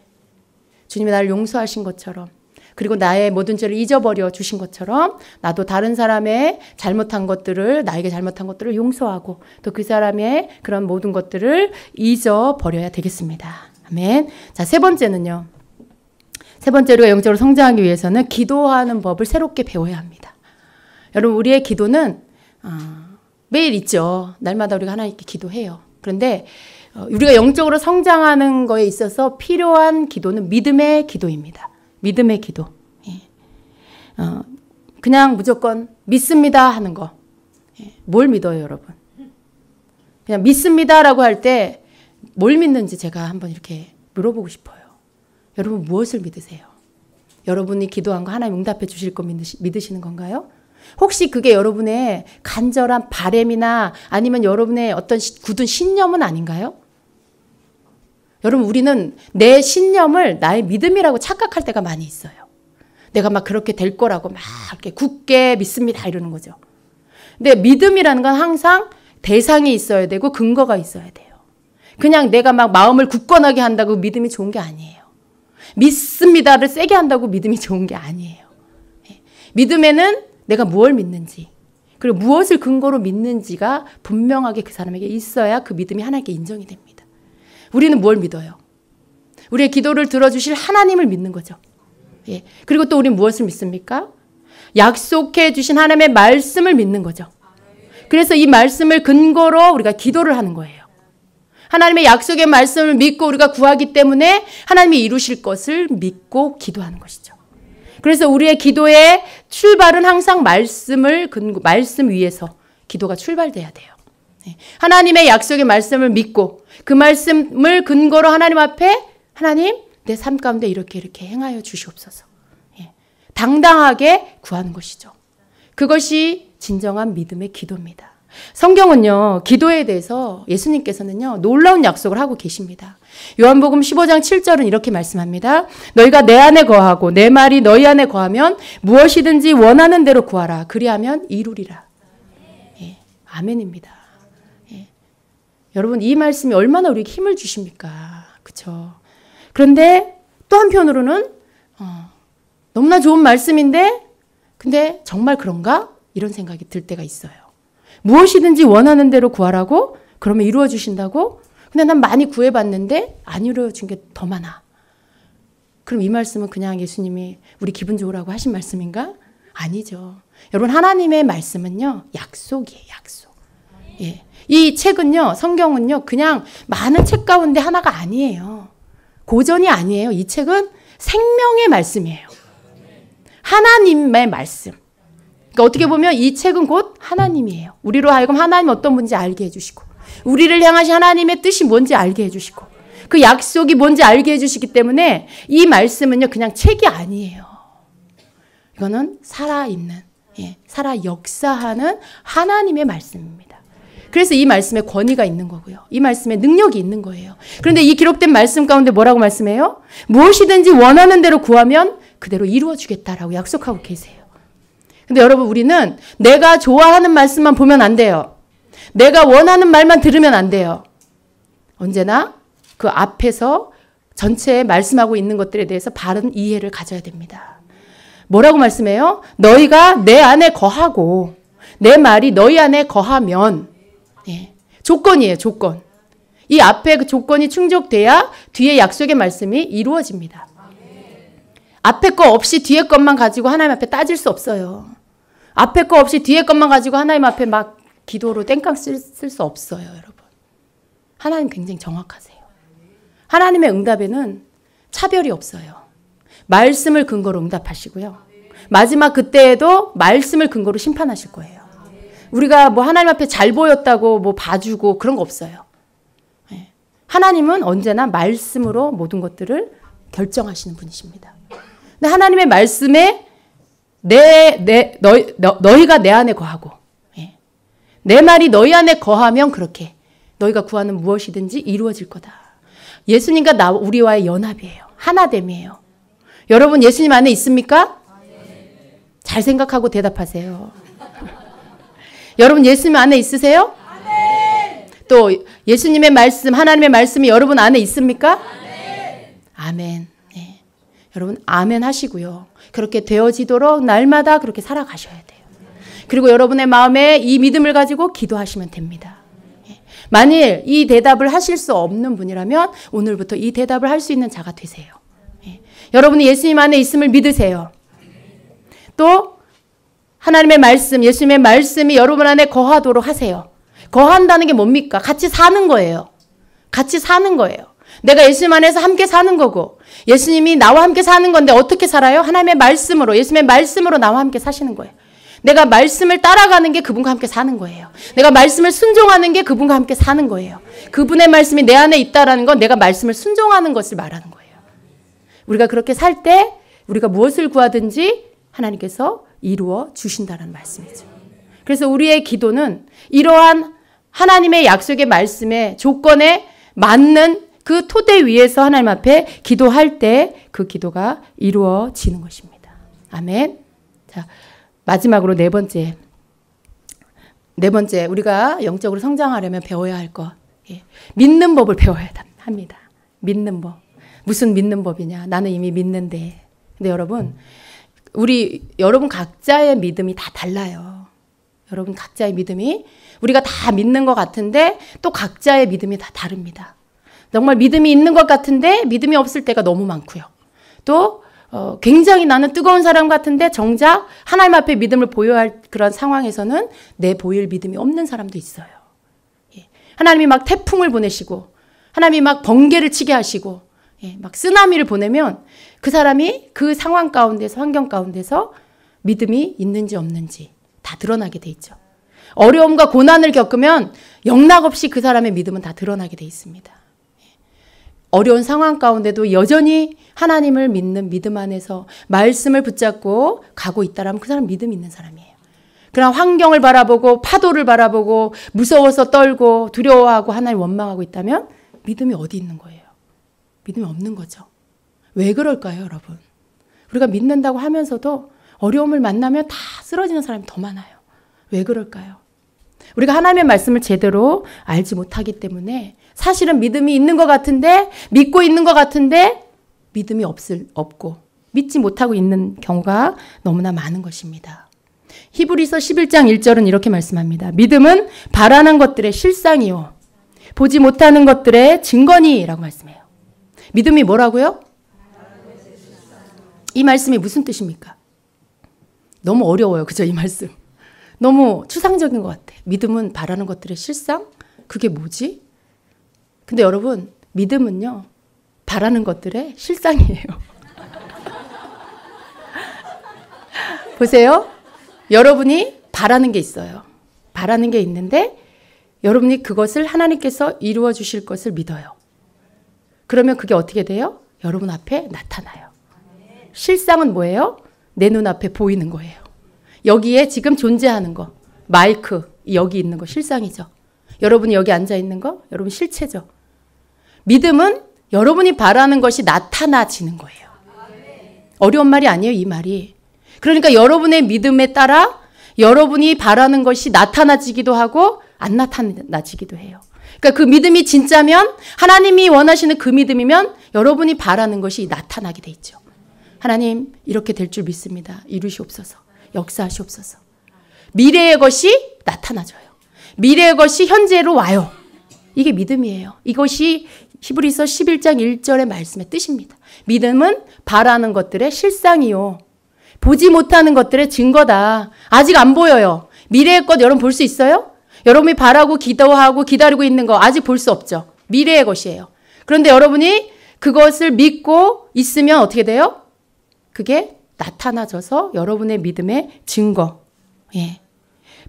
주님이 나를 용서하신 것처럼 그리고 나의 모든 죄를 잊어버려 주신 것처럼 나도 다른 사람의 잘못한 것들을 나에게 잘못한 것들을 용서하고 또 그 사람의 그런 모든 것들을 잊어버려야 되겠습니다. 아멘. 자, 세 번째는요. 세 번째로 우리가 영적으로 성장하기 위해서는 기도하는 법을 새롭게 배워야 합니다. 여러분 우리의 기도는 매일 있죠. 날마다 우리가 하나님께 기도해요. 그런데 우리가 영적으로 성장하는 거에 있어서 필요한 기도는 믿음의 기도입니다. 믿음의 기도. 그냥 무조건 믿습니다 하는 거. 뭘 믿어요, 여러분? 그냥 믿습니다라고 할 때 뭘 믿는지 제가 한번 이렇게 물어보고 싶어요. 여러분 무엇을 믿으세요? 여러분이 기도한 거 하나님 응답해 주실 거 믿으시는 건가요? 혹시 그게 여러분의 간절한 바램이나 아니면 여러분의 어떤 굳은 신념은 아닌가요? 여러분 우리는 내 신념을 나의 믿음이라고 착각할 때가 많이 있어요. 내가 막 그렇게 될 거라고 막 이렇게 굳게 믿습니다 이러는 거죠. 근데 믿음이라는 건 항상 대상이 있어야 되고 근거가 있어야 돼요. 그냥 내가 막 마음을 굳건하게 한다고 믿음이 좋은 게 아니에요. 믿습니다를 세게 한다고 믿음이 좋은 게 아니에요. 믿음에는 내가 무엇을 믿는지 그리고 무엇을 근거로 믿는지가 분명하게 그 사람에게 있어야 그 믿음이 하나님께 인정이 됩니다. 우리는 뭘 믿어요? 우리의 기도를 들어주실 하나님을 믿는 거죠. 그리고 또 우리는 무엇을 믿습니까? 약속해 주신 하나님의 말씀을 믿는 거죠. 그래서 이 말씀을 근거로 우리가 기도를 하는 거예요. 하나님의 약속의 말씀을 믿고 우리가 구하기 때문에 하나님이 이루실 것을 믿고 기도하는 것이죠. 그래서 우리의 기도의 출발은 항상 말씀 위에서 기도가 출발돼야 돼요. 하나님의 약속의 말씀을 믿고 그 말씀을 근거로 하나님 앞에 하나님 내 삶 가운데 이렇게 행하여 주시옵소서. 당당하게 구하는 것이죠. 그것이 진정한 믿음의 기도입니다. 성경은요, 기도에 대해서 예수님께서는요, 놀라운 약속을 하고 계십니다. 요한복음 15장 7절은 이렇게 말씀합니다. 너희가 내 안에 거하고 내 말이 너희 안에 거하면 무엇이든지 원하는 대로 구하라. 그리하면 이루리라. 아멘입니다. 여러분, 이 말씀이 얼마나 우리에게 힘을 주십니까? 그쵸? 그런데 또 한편으로는, 너무나 좋은 말씀인데, 근데 정말 그런가? 이런 생각이 들 때가 있어요. 무엇이든지 원하는 대로 구하라고? 그러면 이루어 주신다고? 근데 난 많이 구해봤는데 안 이루어진 게 더 많아. 그럼 이 말씀은 그냥 예수님이 우리 기분 좋으라고 하신 말씀인가? 아니죠. 여러분 하나님의 말씀은요. 약속이에요. 약속. 이 책은요. 성경은요. 그냥 많은 책 가운데 하나가 아니에요. 고전이 아니에요. 이 책은 생명의 말씀이에요. 하나님의 말씀. 그러니까 어떻게 보면 이 책은 곧 하나님이에요. 우리로 하여금 하나님 어떤 분인지 알게 해주시고 우리를 향하신 하나님의 뜻이 뭔지 알게 해주시고 그 약속이 뭔지 알게 해주시기 때문에 이 말씀은요 그냥 책이 아니에요. 이거는 살아있는, 살아 역사하는 하나님의 말씀입니다. 그래서 이 말씀에 권위가 있는 거고요. 이 말씀에 능력이 있는 거예요. 그런데 이 기록된 말씀 가운데 뭐라고 말씀해요? 무엇이든지 원하는 대로 구하면 그대로 이루어주겠다라고 약속하고 계세요. 근데 여러분, 우리는 내가 좋아하는 말씀만 보면 안 돼요. 내가 원하는 말만 들으면 안 돼요. 언제나 그 앞에서 전체에 말씀하고 있는 것들에 대해서 바른 이해를 가져야 됩니다. 뭐라고 말씀해요? 너희가 내 안에 거하고 내 말이 너희 안에 거하면, 조건이에요, 조건. 이 앞에 그 조건이 충족돼야 뒤에 약속의 말씀이 이루어집니다. 앞에 거 없이 뒤에 것만 가지고 하나님 앞에 따질 수 없어요. 앞에 거 없이 뒤에 것만 가지고 하나님 앞에 막 기도로 땡깡 쓸 수 없어요, 여러분. 하나님 굉장히 정확하세요. 하나님의 응답에는 차별이 없어요. 말씀을 근거로 응답하시고요. 마지막 그때에도 말씀을 근거로 심판하실 거예요. 우리가 뭐 하나님 앞에 잘 보였다고 뭐 봐주고 그런 거 없어요. 하나님은 언제나 말씀으로 모든 것들을 결정하시는 분이십니다. 근데 하나님의 말씀에 너희가 내 안에 거하고, 내 말이 너희 안에 거하면 그렇게 너희가 구하는 무엇이든지 이루어질 거다. 예수님과 우리와의 연합이에요. 하나됨이에요. 여러분, 예수님 안에 있습니까? 잘 생각하고 대답하세요. 여러분, 예수님 안에 있으세요? 또 예수님의 말씀, 하나님의 말씀이 여러분 안에 있습니까? 아멘. 네. 여러분, 아멘 하시고요. 그렇게 되어지도록 날마다 그렇게 살아가셔야 돼요. 그리고 여러분의 마음에 이 믿음을 가지고 기도하시면 됩니다. 만일 이 대답을 하실 수 없는 분이라면 오늘부터 이 대답을 할 수 있는 자가 되세요. 여러분이 예수님 안에 있음을 믿으세요. 또 하나님의 말씀, 예수님의 말씀이 여러분 안에 거하도록 하세요. 거한다는 게 뭡니까? 같이 사는 거예요. 같이 사는 거예요. 내가 예수님 안에서 함께 사는 거고, 예수님이 나와 함께 사는 건데 어떻게 살아요? 하나님의 말씀으로, 예수님의 말씀으로 나와 함께 사시는 거예요. 내가 말씀을 따라가는 게 그분과 함께 사는 거예요. 내가 말씀을 순종하는 게 그분과 함께 사는 거예요. 그분의 말씀이 내 안에 있다라는 건 내가 말씀을 순종하는 것을 말하는 거예요. 우리가 그렇게 살 때 우리가 무엇을 구하든지 하나님께서 이루어 주신다는 말씀이죠. 그래서 우리의 기도는 이러한 하나님의 약속의 말씀의 조건에 맞는 그 토대 위에서 하나님 앞에 기도할 때 그 기도가 이루어지는 것입니다. 아멘. 자, 마지막으로 네 번째, 우리가 영적으로 성장하려면 배워야 할 것, 믿는 법을 배워야 합니다. 믿는 법. 무슨 믿는 법이냐? 나는 이미 믿는데. 근데 여러분 각자의 믿음이 다 달라요. 여러분 각자의 믿음이, 우리가 다 믿는 것 같은데 또 각자의 믿음이 다 다릅니다. 정말 믿음이 있는 것 같은데 믿음이 없을 때가 너무 많고요. 또 굉장히 나는 뜨거운 사람 같은데 정작 하나님 앞에 믿음을 보여야 할 그런 상황에서는 내 보일 믿음이 없는 사람도 있어요. 하나님이 막 태풍을 보내시고 하나님이 막 번개를 치게 하시고 막 쓰나미를 보내면 그 사람이 그 상황 가운데서, 환경 가운데서 믿음이 있는지 없는지 다 드러나게 돼 있죠. 어려움과 고난을 겪으면 영락없이 그 사람의 믿음은 다 드러나게 돼 있습니다. 어려운 상황 가운데도 여전히 하나님을 믿는 믿음 안에서 말씀을 붙잡고 가고 있다라면 그 사람 믿음 있는 사람이에요. 그러나 환경을 바라보고 파도를 바라보고 무서워서 떨고 두려워하고 하나님 원망하고 있다면 믿음이 어디 있는 거예요? 믿음이 없는 거죠. 왜 그럴까요, 여러분? 우리가 믿는다고 하면서도 어려움을 만나면 다 쓰러지는 사람이 더 많아요. 왜 그럴까요? 우리가 하나님의 말씀을 제대로 알지 못하기 때문에 사실은 믿음이 있는 것 같은데, 믿고 있는 것 같은데 믿음이 없고 믿지 못하고 있는 경우가 너무나 많은 것입니다. 히브리서 11장 1절은 이렇게 말씀합니다. 믿음은 바라는 것들의 실상이요 보지 못하는 것들의 증거니라고 말씀해요. 믿음이 뭐라고요? 이 말씀이 무슨 뜻입니까? 너무 어려워요. 그죠? 이 말씀. 너무 추상적인 것 같아. 믿음은 바라는 것들의 실상? 그게 뭐지? 근데 여러분, 믿음은요, 바라는 것들의 실상이에요. 보세요. 여러분이 바라는 게 있어요. 바라는 게 있는데 여러분이 그것을 하나님께서 이루어 주실 것을 믿어요. 그러면 그게 어떻게 돼요? 여러분 앞에 나타나요. 실상은 뭐예요? 내 눈앞에 보이는 거예요. 여기에 지금 존재하는 거, 마이크 여기 있는 거 실상이죠. 여러분이 여기 앉아 있는 거 여러분 실체죠. 믿음은 여러분이 바라는 것이 나타나지는 거예요. 어려운 말이 아니에요, 이 말이. 그러니까 여러분의 믿음에 따라 여러분이 바라는 것이 나타나지기도 하고 안 나타나지기도 해요. 그러니까 그 믿음이 진짜면, 하나님이 원하시는 그 믿음이면 여러분이 바라는 것이 나타나게 돼 있죠. 하나님 이렇게 될 줄 믿습니다. 이루시옵소서. 역사하시옵소서. 미래의 것이 나타나져요. 미래의 것이 현재로 와요. 이게 믿음이에요. 이것이 히브리서 11장 1절의 말씀의 뜻입니다. 믿음은 바라는 것들의 실상이요. 보지 못하는 것들의 증거다. 아직 안 보여요. 미래의 것 여러분 볼 수 있어요? 여러분이 바라고 기도하고 기다리고 있는 거 아직 볼 수 없죠. 미래의 것이에요. 그런데 여러분이 그것을 믿고 있으면 어떻게 돼요? 그게 나타나져서 여러분의 믿음의 증거. 예.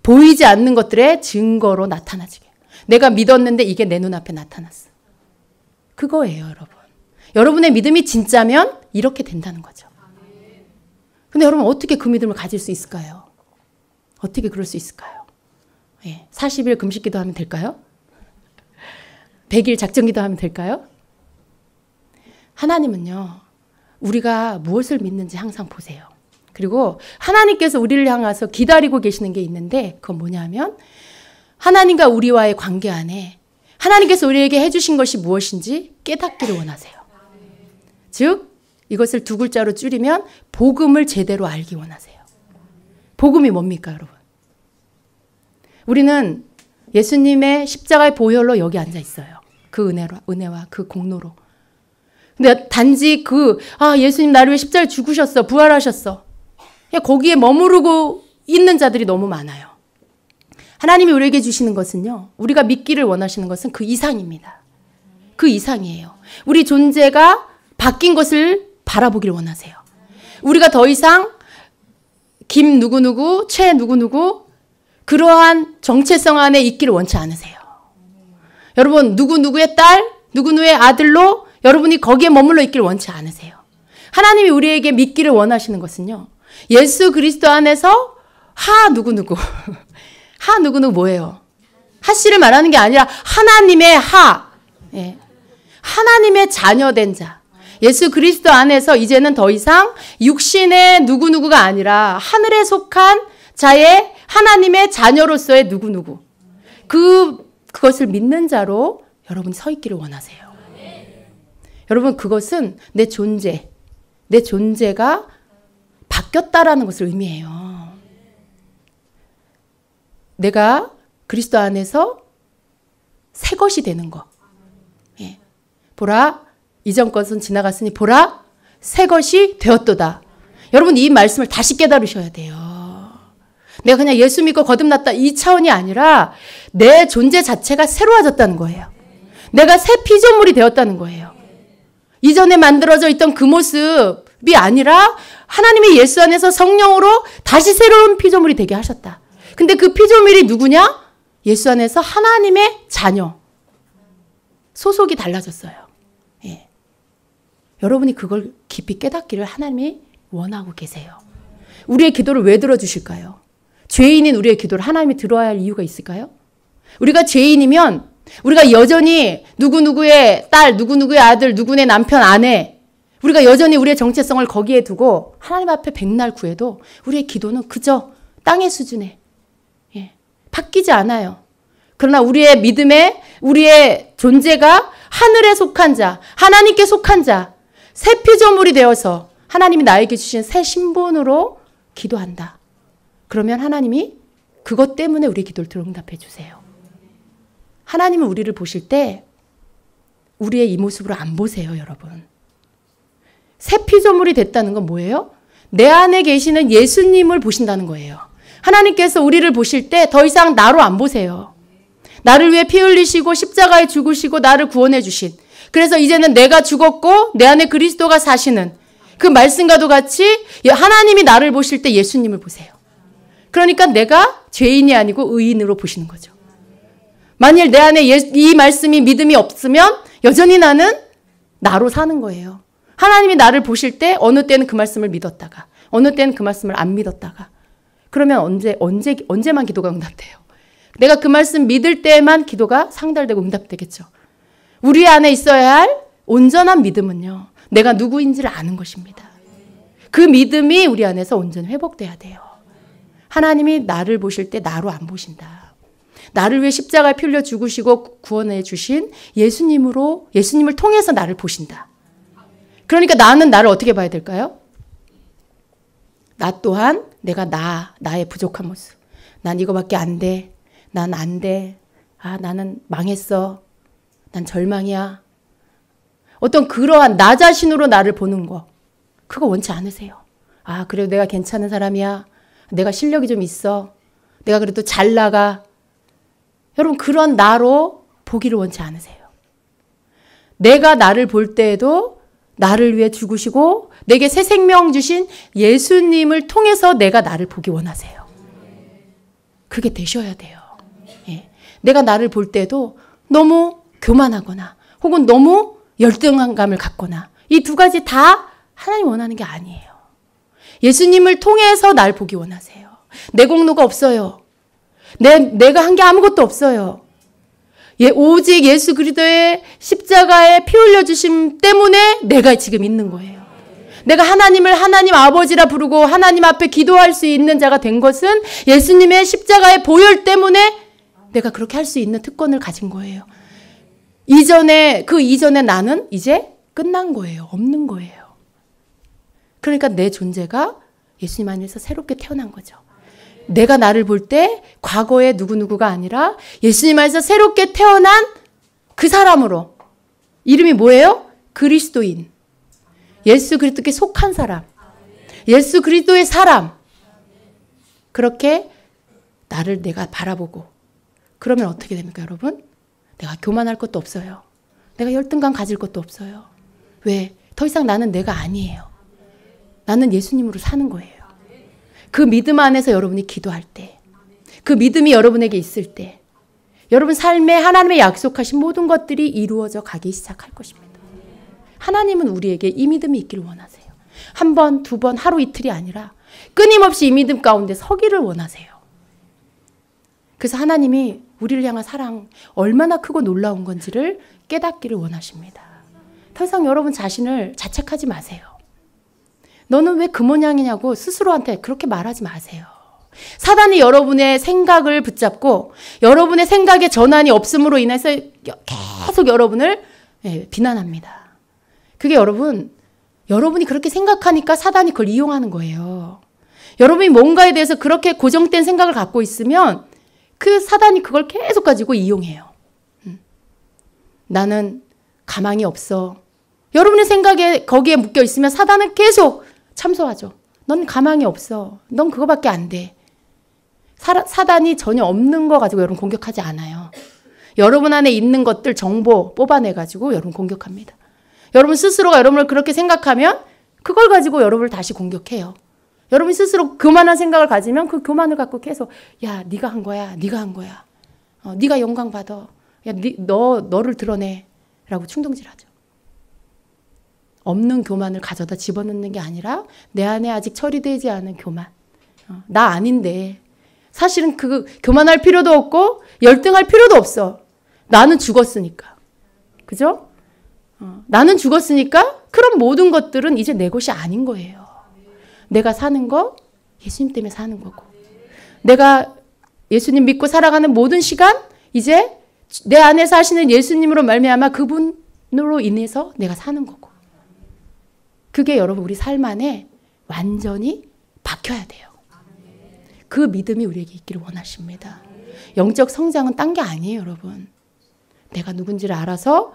보이지 않는 것들의 증거로 나타나지게. 내가 믿었는데 이게 내 눈앞에 나타났어. 그거예요, 여러분. 여러분의 믿음이 진짜면 이렇게 된다는 거죠. 근데 여러분 어떻게 그 믿음을 가질 수 있을까요? 어떻게 그럴 수 있을까요? 예. 40일 금식기도 하면 될까요? 100일 작정기도 하면 될까요? 하나님은요, 우리가 무엇을 믿는지 항상 보세요. 그리고 하나님께서 우리를 향해서 기다리고 계시는 게 있는데 그건 뭐냐면 하나님과 우리와의 관계 안에 하나님께서 우리에게 해주신 것이 무엇인지 깨닫기를 원하세요. 즉 이것을 두 글자로 줄이면 복음을 제대로 알기 원하세요. 복음이 뭡니까, 여러분? 우리는 예수님의 십자가의 보혈로 여기 앉아 있어요. 그 은혜와 그 공로로. 근데 단지 예수님 나를 위해 십자가에 죽으셨어. 부활하셨어. 그냥 거기에 머무르고 있는 자들이 너무 많아요. 하나님이 우리에게 주시는 것은요, 우리가 믿기를 원하시는 것은 그 이상입니다. 그 이상이에요. 우리 존재가 바뀐 것을 바라보기를 원하세요. 우리가 더 이상 김 누구누구, 최 누구누구 그러한 정체성 안에 있기를 원치 않으세요. 여러분 누구누구의 딸, 누구누구의 아들로 여러분이 거기에 머물러 있기를 원치 않으세요. 하나님이 우리에게 믿기를 원하시는 것은요, 예수 그리스도 안에서 하 누구누구 하 누구누구 뭐예요? 하씨를 말하는 게 아니라 하나님의 하. 예. 하나님의 자녀된 자. 예수 그리스도 안에서 이제는 더 이상 육신의 누구누구가 아니라 하늘에 속한 자의 하나님의 자녀로서의 누구누구. 그것을 믿는 자로 여러분이 서 있기를 원하세요. 여러분 그것은 내 존재가 바뀌었다라는 것을 의미해요. 내가 그리스도 안에서 새 것이 되는 거. 예. 보라, 이전 것은 지나갔으니 보라, 새 것이 되었도다. 여러분 이 말씀을 다시 깨달으셔야 돼요. 내가 그냥 예수 믿고 거듭났다 이 차원이 아니라 내 존재 자체가 새로워졌다는 거예요. 내가 새 피조물이 되었다는 거예요. 이전에 만들어져 있던 그 모습이 아니라 하나님이 예수 안에서 성령으로 다시 새로운 피조물이 되게 하셨다. 근데 그 피조물이 누구냐? 예수 안에서 하나님의 자녀. 소속이 달라졌어요. 예. 여러분이 그걸 깊이 깨닫기를 하나님이 원하고 계세요. 우리의 기도를 왜 들어주실까요? 죄인인 우리의 기도를 하나님이 들어야 할 이유가 있을까요? 우리가 죄인이면 우리가 여전히 누구누구의 딸, 누구누구의 아들, 누구의 남편, 아내, 우리가 여전히 우리의 정체성을 거기에 두고 하나님 앞에 백날 구해도 우리의 기도는 그저 땅의 수준에 바뀌지 않아요. 그러나 우리의 믿음에 우리의 존재가 하늘에 속한 자, 하나님께 속한 자, 새 피조물이 되어서 하나님이 나에게 주신 새 신분으로 기도한다. 그러면 하나님이 그것 때문에 우리의 기도를 응답해 주세요. 하나님은 우리를 보실 때 우리의 이 모습으로 안 보세요, 여러분. 새 피조물이 됐다는 건 뭐예요? 내 안에 계시는 예수님을 보신다는 거예요. 하나님께서 우리를 보실 때 더 이상 나로 안 보세요. 나를 위해 피 흘리시고 십자가에 죽으시고 나를 구원해 주신, 그래서 이제는 내가 죽었고 내 안에 그리스도가 사시는 그 말씀과도 같이 하나님이 나를 보실 때 예수님을 보세요. 그러니까 내가 죄인이 아니고 의인으로 보시는 거죠. 만일 내 안에 이 말씀이 믿음이 없으면 여전히 나는 나로 사는 거예요. 하나님이 나를 보실 때 어느 때는 그 말씀을 믿었다가 어느 때는 그 말씀을 안 믿었다가. 그러면 언제만 기도가 응답돼요? 내가 그 말씀 믿을 때만 기도가 상달되고 응답되겠죠. 우리 안에 있어야 할 온전한 믿음은요, 내가 누구인지를 아는 것입니다. 그 믿음이 우리 안에서 온전히 회복돼야 돼요. 하나님이 나를 보실 때 나로 안 보신다. 나를 위해 십자가에 피 흘려 죽으시고 구원해 주신 예수님을 통해서 나를 보신다. 그러니까 나는 나를 어떻게 봐야 될까요? 나 또한 내가 나의 부족한 모습. 난 이거밖에 안 돼. 난 안 돼. 나는 망했어. 난 절망이야. 어떤 그러한 나 자신으로 나를 보는 거. 그거 원치 않으세요. 그래도 내가 괜찮은 사람이야. 내가 실력이 좀 있어. 내가 그래도 잘 나가. 여러분, 그런 나로 보기를 원치 않으세요. 내가 나를 볼 때에도 나를 위해 죽으시고 내게 새 생명 주신 예수님을 통해서 내가 나를 보기 원하세요. 그게 되셔야 돼요. 예. 내가 나를 볼 때도 너무 교만하거나 혹은 너무 열등한 감을 갖거나 이 두 가지 다 하나님 원하는 게 아니에요. 예수님을 통해서 날 보기 원하세요. 내 공로가 없어요. 내가 한 게 아무것도 없어요. 오직 예수 그리스도의 십자가에 피 흘려주심 때문에 내가 지금 있는 거예요. 내가 하나님을 하나님 아버지라 부르고 하나님 앞에 기도할 수 있는 자가 된 것은 예수님의 십자가의 보혈 때문에 내가 그렇게 할 수 있는 특권을 가진 거예요. 그 이전에 나는 이제 끝난 거예요. 없는 거예요. 그러니까 내 존재가 예수님 안에서 새롭게 태어난 거죠. 내가 나를 볼 때 과거의 누구누구가 아니라 예수님 안에서 새롭게 태어난 그 사람으로. 이름이 뭐예요? 그리스도인. 예수 그리스도께 속한 사람. 예수 그리스도의 사람. 그렇게 나를 내가 바라보고. 그러면 어떻게 됩니까, 여러분? 내가 교만할 것도 없어요. 내가 열등감 가질 것도 없어요. 왜? 더 이상 나는 내가 아니에요. 나는 예수님으로 사는 거예요. 그 믿음 안에서 여러분이 기도할 때, 그 믿음이 여러분에게 있을 때, 여러분 삶에 하나님의 약속하신 모든 것들이 이루어져 가기 시작할 것입니다. 하나님은 우리에게 이 믿음이 있기를 원하세요. 한 번, 두 번, 하루 이틀이 아니라 끊임없이 이 믿음 가운데 서기를 원하세요. 그래서 하나님이 우리를 향한 사랑 얼마나 크고 놀라운 건지를 깨닫기를 원하십니다. 더 이상 여러분 자신을 자책하지 마세요. 너는 왜 그 모양이냐고 스스로한테 그렇게 말하지 마세요. 사단이 여러분의 생각을 붙잡고 여러분의 생각에 전환이 없음으로 인해서 계속 여러분을 비난합니다. 그게 여러분이 그렇게 생각하니까 사단이 그걸 이용하는 거예요. 여러분이 뭔가에 대해서 그렇게 고정된 생각을 갖고 있으면 그 사단이 그걸 계속 가지고 이용해요. 나는 가망이 없어. 여러분의 생각에 거기에 묶여 있으면 사단은 계속 참소하죠. 넌 가망이 없어. 넌 그거밖에 안 돼. 사단이 전혀 없는 거 가지고 여러분 공격하지 않아요. 여러분 안에 있는 것들 정보 뽑아내가지고 여러분 공격합니다. 여러분 스스로가 여러분을 그렇게 생각하면 그걸 가지고 여러분을 다시 공격해요. 여러분 스스로 교만한 생각을 가지면 그 교만을 갖고 계속 야 네가 한 거야. 네가 한 거야. 네가 영광 받아. 야 너를 드러내. 라고 충동질하죠. 없는 교만을 가져다 집어넣는 게 아니라 내 안에 아직 처리되지 않은 교만. 나 아닌데. 사실은 그 교만할 필요도 없고 열등할 필요도 없어. 나는 죽었으니까. 그죠? 나는 죽었으니까 그런 모든 것들은 이제 내 것이 아닌 거예요. 내가 사는 거 예수님 때문에 사는 거고. 내가 예수님 믿고 살아가는 모든 시간 이제 내 안에서 하시는 예수님으로 말미암아 그분으로 인해서 내가 사는 거고. 그게 여러분 우리 삶 안에 완전히 박혀야 돼요. 그 믿음이 우리에게 있기를 원하십니다. 영적 성장은 딴 게 아니에요, 여러분. 내가 누군지를 알아서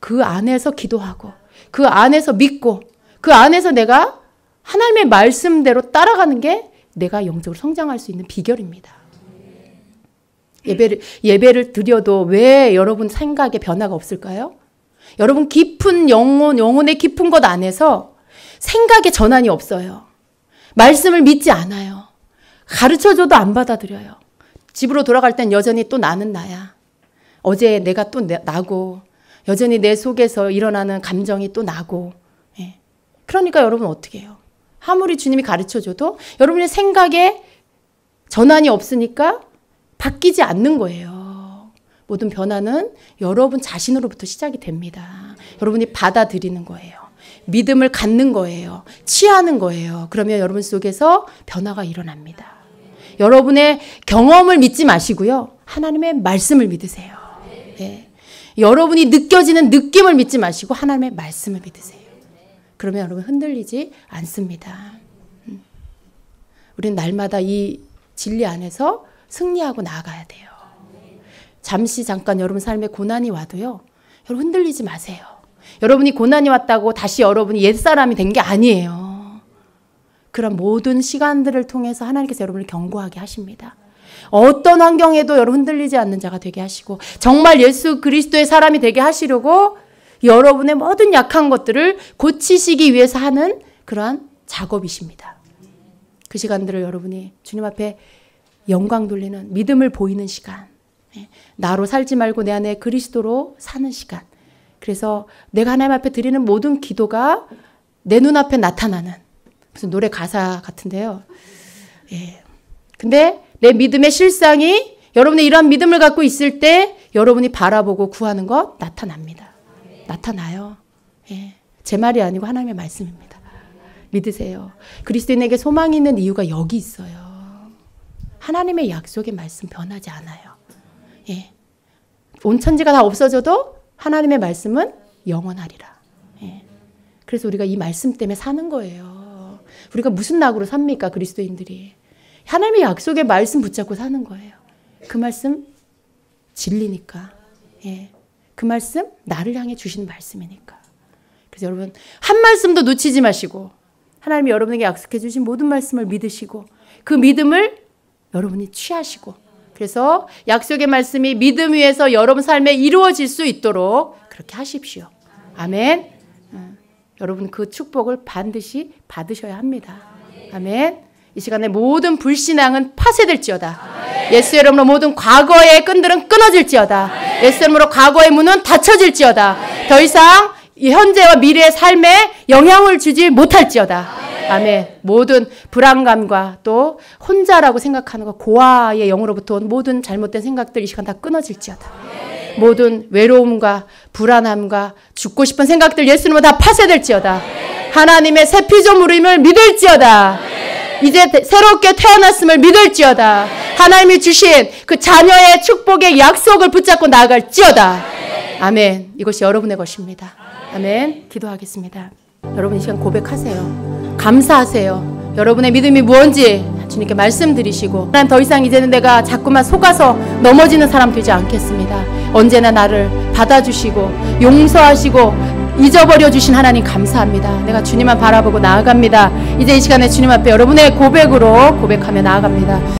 그 안에서 기도하고 그 안에서 믿고 그 안에서 내가 하나님의 말씀대로 따라가는 게 내가 영적으로 성장할 수 있는 비결입니다. 예배를 드려도 왜 여러분 생각에 변화가 없을까요? 여러분 깊은 영혼의 깊은 것 안에서 생각의 전환이 없어요. 말씀을 믿지 않아요. 가르쳐줘도 안 받아들여요. 집으로 돌아갈 땐 여전히 또 나는 나야. 어제 내가 또 나고 여전히 내 속에서 일어나는 감정이 또 나고. 예. 그러니까 여러분 어떻게 해요? 아무리 주님이 가르쳐줘도 여러분의 생각에 전환이 없으니까 바뀌지 않는 거예요. 모든 변화는 여러분 자신으로부터 시작이 됩니다. 여러분이 받아들이는 거예요. 믿음을 갖는 거예요. 취하는 거예요. 그러면 여러분 속에서 변화가 일어납니다. 여러분의 경험을 믿지 마시고요. 하나님의 말씀을 믿으세요. 네. 여러분이 느껴지는 느낌을 믿지 마시고 하나님의 말씀을 믿으세요. 그러면 여러분 흔들리지 않습니다. 우리는 날마다 이 진리 안에서 승리하고 나아가야 돼요. 잠깐 여러분 삶에 고난이 와도요. 여러분 흔들리지 마세요. 여러분이 고난이 왔다고 다시 여러분이 옛사람이 된 게 아니에요. 그런 모든 시간들을 통해서 하나님께서 여러분을 견고하게 하십니다. 어떤 환경에도 여러분 흔들리지 않는 자가 되게 하시고 정말 예수 그리스도의 사람이 되게 하시려고 여러분의 모든 약한 것들을 고치시기 위해서 하는 그러한 작업이십니다. 그 시간들을 여러분이 주님 앞에 영광 돌리는 믿음을 보이는 시간, 나로 살지 말고 내 안에 그리스도로 사는 시간. 그래서 내가 하나님 앞에 드리는 모든 기도가 내 눈앞에 나타나는 무슨 노래 가사 같은데요. 예. 근데 내 믿음의 실상이 여러분의 이러한 믿음을 갖고 있을 때 여러분이 바라보고 구하는 것 나타납니다. 나타나요. 예. 제 말이 아니고 하나님의 말씀입니다. 믿으세요. 그리스도인에게 소망이 있는 이유가 여기 있어요. 하나님의 약속의 말씀 변하지 않아요. 예. 온 천지가 다 없어져도 하나님의 말씀은 영원하리라. 예. 그래서 우리가 이 말씀 때문에 사는 거예요. 우리가 무슨 낙으로 삽니까? 그리스도인들이. 하나님의 약속의 말씀 붙잡고 사는 거예요. 그 말씀 진리니까. 예. 그 말씀 나를 향해 주시는 말씀이니까. 그래서 여러분 한 말씀도 놓치지 마시고 하나님이 여러분에게 약속해 주신 모든 말씀을 믿으시고 그 믿음을 여러분이 취하시고 그래서 약속의 말씀이 믿음 위에서 여러분 삶에 이루어질 수 있도록 그렇게 하십시오. 아멘. 여러분 그 축복을 반드시 받으셔야 합니다. 아멘. 이 시간에 모든 불신앙은 파쇄될지어다. 예수 이름으로 모든 과거의 끈들은 끊어질지어다. 예수 이름으로 과거의 문은 닫혀질지어다. 더 이상 이 현재와 미래의 삶에 영향을 주지 못할지어다. 아멘. 모든 불안감과 또 혼자라고 생각하는 것, 고아의 영으로부터 온 모든 잘못된 생각들 이 시간 다 끊어질지어다. 모든 외로움과 불안함과 죽고 싶은 생각들 예수님으로 다 파쇄될지어다. 하나님의 새 피조물임을 믿을지어다. 이제 새롭게 태어났음을 믿을지어다. 하나님이 주신 그 자녀의 축복의 약속을 붙잡고 나아갈지어다. 아멘. 이것이 여러분의 것입니다. 아멘. 기도하겠습니다. 여러분 이 시간 고백하세요. 감사하세요. 여러분의 믿음이 무엇인지 주님께 말씀드리시고 하나님 더 이상 이제는 내가 자꾸만 속아서 넘어지는 사람 되지 않겠습니다. 언제나 나를 받아주시고 용서하시고 잊어버려 주신 하나님 감사합니다. 내가 주님만 바라보고 나아갑니다. 이제 이 시간에 주님 앞에 여러분의 고백으로 고백하며 나아갑니다.